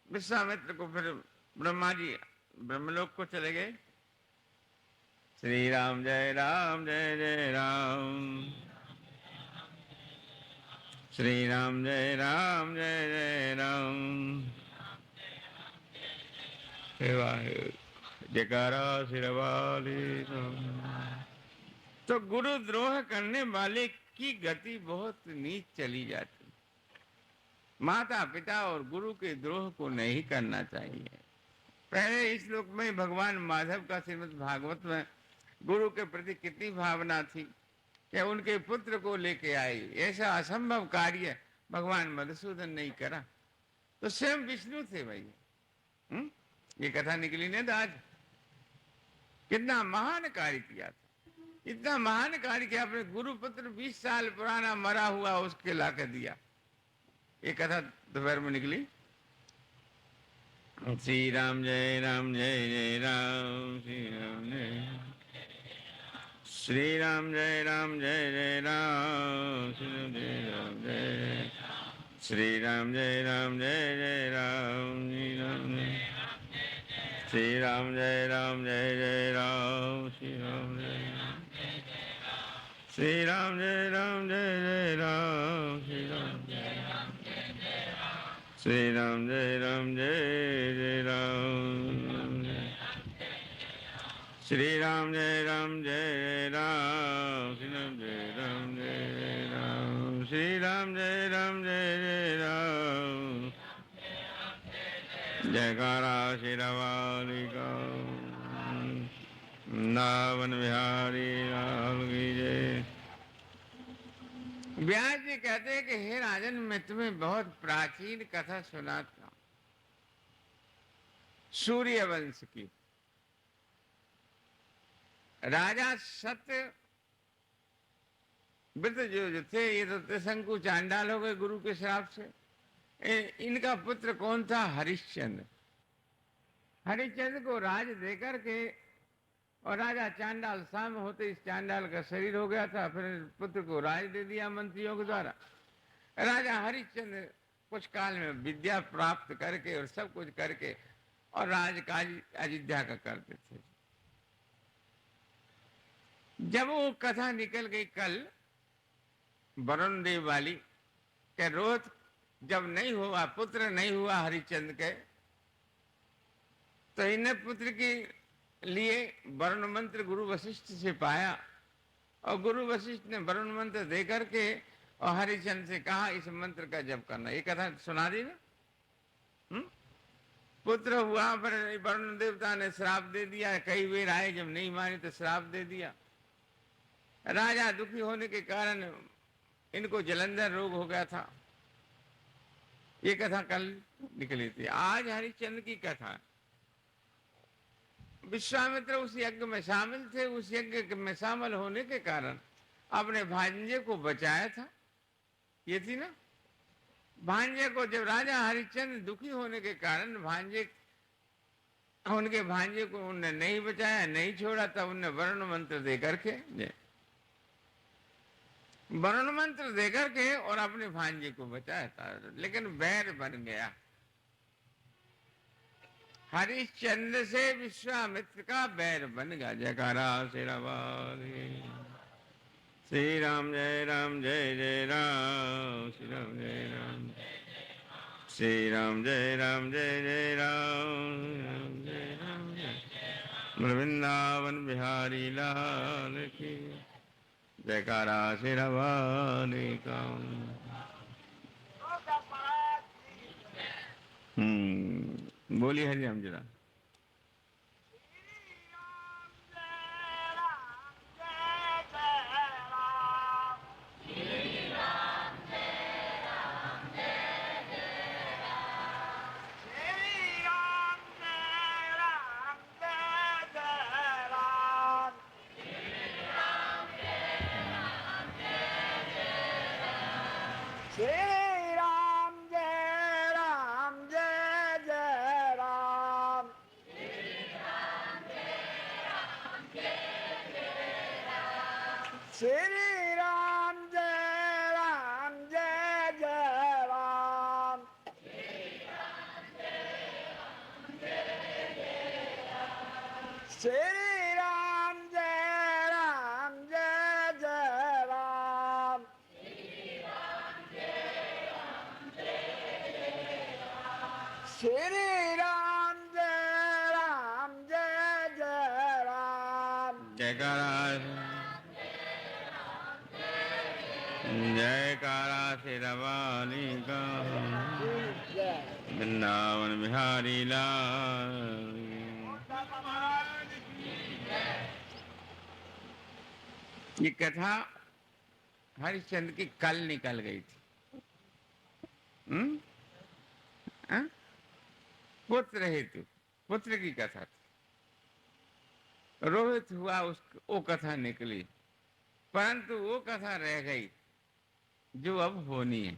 विश्वामित्र को फिर ब्रह्मा जी ब्रह्मलोक को चले गए। श्री राम जय राम जय जय राम। श्री राम जय राम जय जय राम। जयकारा शेरावाली। तो गुरुद्रोह करने वाले की गति बहुत नीच चली जाती। माता पिता और गुरु के द्रोह को नहीं करना चाहिए। पहले इस श्लोक में भगवान माधव का श्रीमद् भागवत में गुरु के प्रति कितनी भावना थी कि उनके पुत्र को लेके आए। ऐसा असंभव कार्य भगवान मधुसूदन नहीं करा तो स्वयं विष्णु थे भाई। ये कथा निकली नहीं तो आज कितना महान कार्य किया था। इतना महान कार्य किया, अपने गुरुपुत्र 20 साल पुराना मरा हुआ उसके ला के दिया। ये कथा दोपहर में निकली। श्री राम जय राम जय जय राम, श्री राम जय श्री राम जय राम जय जय राम, श्री राम जय राम जय जय राम, श्री राम जय राम जय जय राम, श्री राम जय श्री राम जय राम जय जय राम, श्री राम श्री राम जय राम जय जय राम, श्री राम जय राम जय राम, श्री राम जय राम जय राम, श्री राम जय राम जय जय राम, जयकारा श्री रवाली का, वृंदावन बिहारी लाल की जय। व्यास जी कहते हैं कि हे राजन, मैं तुम्हें बहुत प्राचीन कथा सुनाता हूं, सूर्य वंश की। राजा सत्य व्रत जो थे, ये तो त्रिशंकु चांडाल हो गए गुरु के श्राप से। इनका पुत्र कौन था? हरिश्चंद्र। हरिश्चंद्र को राज देकर के, और राजा चांडाल साम होते इस चांडाल का शरीर हो गया था, फिर पुत्र को राज दे दिया मंत्रियों के द्वारा। राजा हरिश्चंद्र कुछ काल में विद्या प्राप्त करके और सब कुछ करके और राजकाज अयोध्या का करते थे। जब वो कथा निकल गई कल वरुण देव वाली के, रोज जब नहीं हुआ, पुत्र नहीं हुआ हरिश्चंद्र के, तो इन्हें पुत्र के लिए वरुण मंत्र गुरु वशिष्ठ से पाया, और गुरु वशिष्ठ ने वरुण मंत्र दे करके और हरिश्चंद्र से कहा इस मंत्र का जप करना। ये कथा सुना दी ना। पुत्र हुआ, पर वरुण देवता ने श्राप दे दिया। कई बार आए, जब नहीं माने तो श्राप दे दिया। राजा दुखी होने के कारण इनको जलंधर रोग हो गया था। ये कथा कल निकली थी। आज हरिश्चंद्र की कथा। विश्वामित्र उस यज्ञ में शामिल थे। उस यज्ञ में शामिल होने के कारण अपने भांजे को बचाया था। ये थी ना भांजे को, जब राजा हरिश्चंद्र दुखी होने के कारण उनके भांजे को उनने नहीं बचाया, नहीं छोड़ा, तब उनने वरुण मंत्र दे करके वरुण मंत्र दे करके और अपने भांजे को बचाया था। लेकिन बैर बन गया। हरिश्चंद्र से विश्वामित्र का बैर बन गया। जयकारा श्री राम जय राम जय जय राम, श्री राम जय राम, श्री राम जय राम जय जय राम, जय राम जय वृंदावन बिहारी लाल की जयकारा श्री रवानी का। बोली हरिराम जरा। जयकारा श्री रवानी का, वृंदावन बिहारी लाल। ये कथा हरिश्चंद्र की कल निकल गई थी। पुत्र हेतु, पुत्र की कथा थी। रोहित हुआ, उस वो कथा निकली, परंतु वो कथा रह गई जो अब होनी है।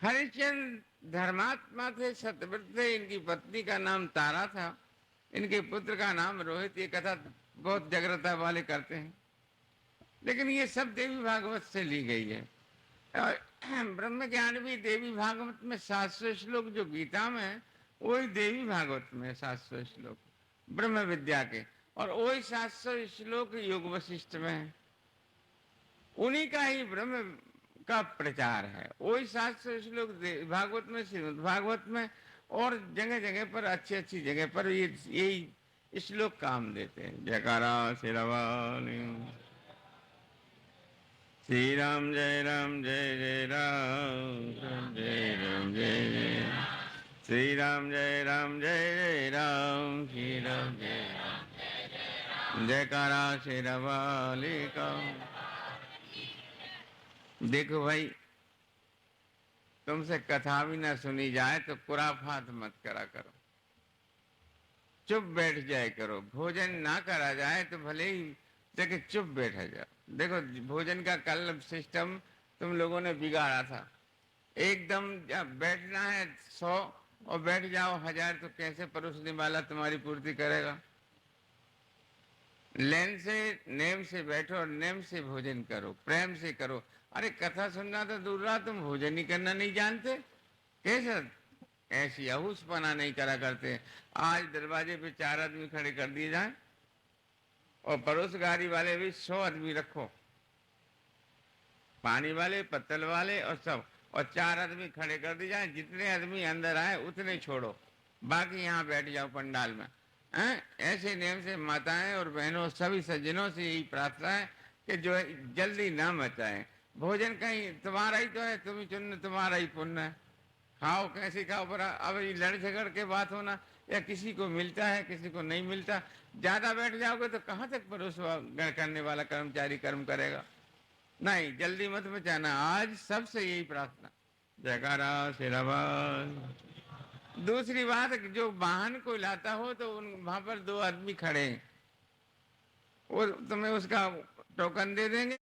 हरिश्चंद्र धर्मात्मा थे, सतव्रत थे, इनकी पत्नी का नाम तारा था, इनके पुत्र का नाम रोहित। ये कथा बहुत जागृता वाले करते हैं, लेकिन ये सब देवी भागवत से ली गई है। और ब्रह्म ज्ञान भी देवी भागवत में 700 श्लोक जो गीता में है, वही देवी भागवत में 700 श्लोक ब्रह्म विद्या के, और वही 700 श्लोक योग वशिष्ठ में है। उन्हीं का ही ब्रह्म का प्रचार है। वही 700 श्लोक भागवत में, श्रीमद् भागवत में, और जगह जगह पर, अच्छी अच्छी जगह पर ये यही श्लोक काम देते हैं। जयकारा शेरावाली। श्री राम जय राम जय जय राम, जय राम जय जय, श्री राम जय राम जय जय राम, श्री राम जय राम, जयकारा शेरावाली का। देखो भाई, तुमसे कथा भी ना सुनी जाए तो कुराफात मत करा करो, चुप बैठ जाए करो। भोजन ना करा जाए तो भले ही देखो चुप बैठा जाओ। देखो भोजन का कल सिस्टम तुम लोगों ने बिगाड़ा था। एकदम जब बैठना है 100 और बैठ जाओ 1000, तो कैसे परोसने वाला तुम्हारी पूर्ति करेगा? लेन से नेम से बैठो और नेम से भोजन करो, प्रेम से करो। अरे कथा सुनना तो दूर रहा, तुम भोजन ही करना नहीं जानते कैसे? ऐसी अहूसपना नहीं करा करते। आज दरवाजे पे 4 आदमी खड़े कर दिए जाए और पड़ोस गाड़ी वाले भी 100 आदमी रखो, पानी वाले, पत्तल वाले और सब, और 4 आदमी खड़े कर दिए जाए। जितने आदमी अंदर आए उतने छोड़ो, बाकी यहाँ बैठ जाओ पंडाल में। ऐसे नियम से माताएं और बहनों सभी सज्जनों से यही प्रार्थना है कि जो है जल्दी ना मचाएं। भोजन कहीं तुम्हारा ही तो है, तुम ही चुन, तुम्हारा ही पुण्य है। खाओ कैसे खाओ, पर अब ये लड़ झगड़ के बात होना, या किसी को मिलता है किसी को नहीं मिलता, ज्यादा बैठ जाओगे तो कहाँ तक परोस करने वाला कर्मचारी कर्म करेगा? नहीं, जल्दी मत मचाना। आज सबसे यही प्रार्थना। जयकारा शेरावाल। दूसरी बात, जो वाहन को लाता हो तो वहां पर 2 आदमी खड़े हैं, वो तुम्हें उसका टोकन दे देंगे।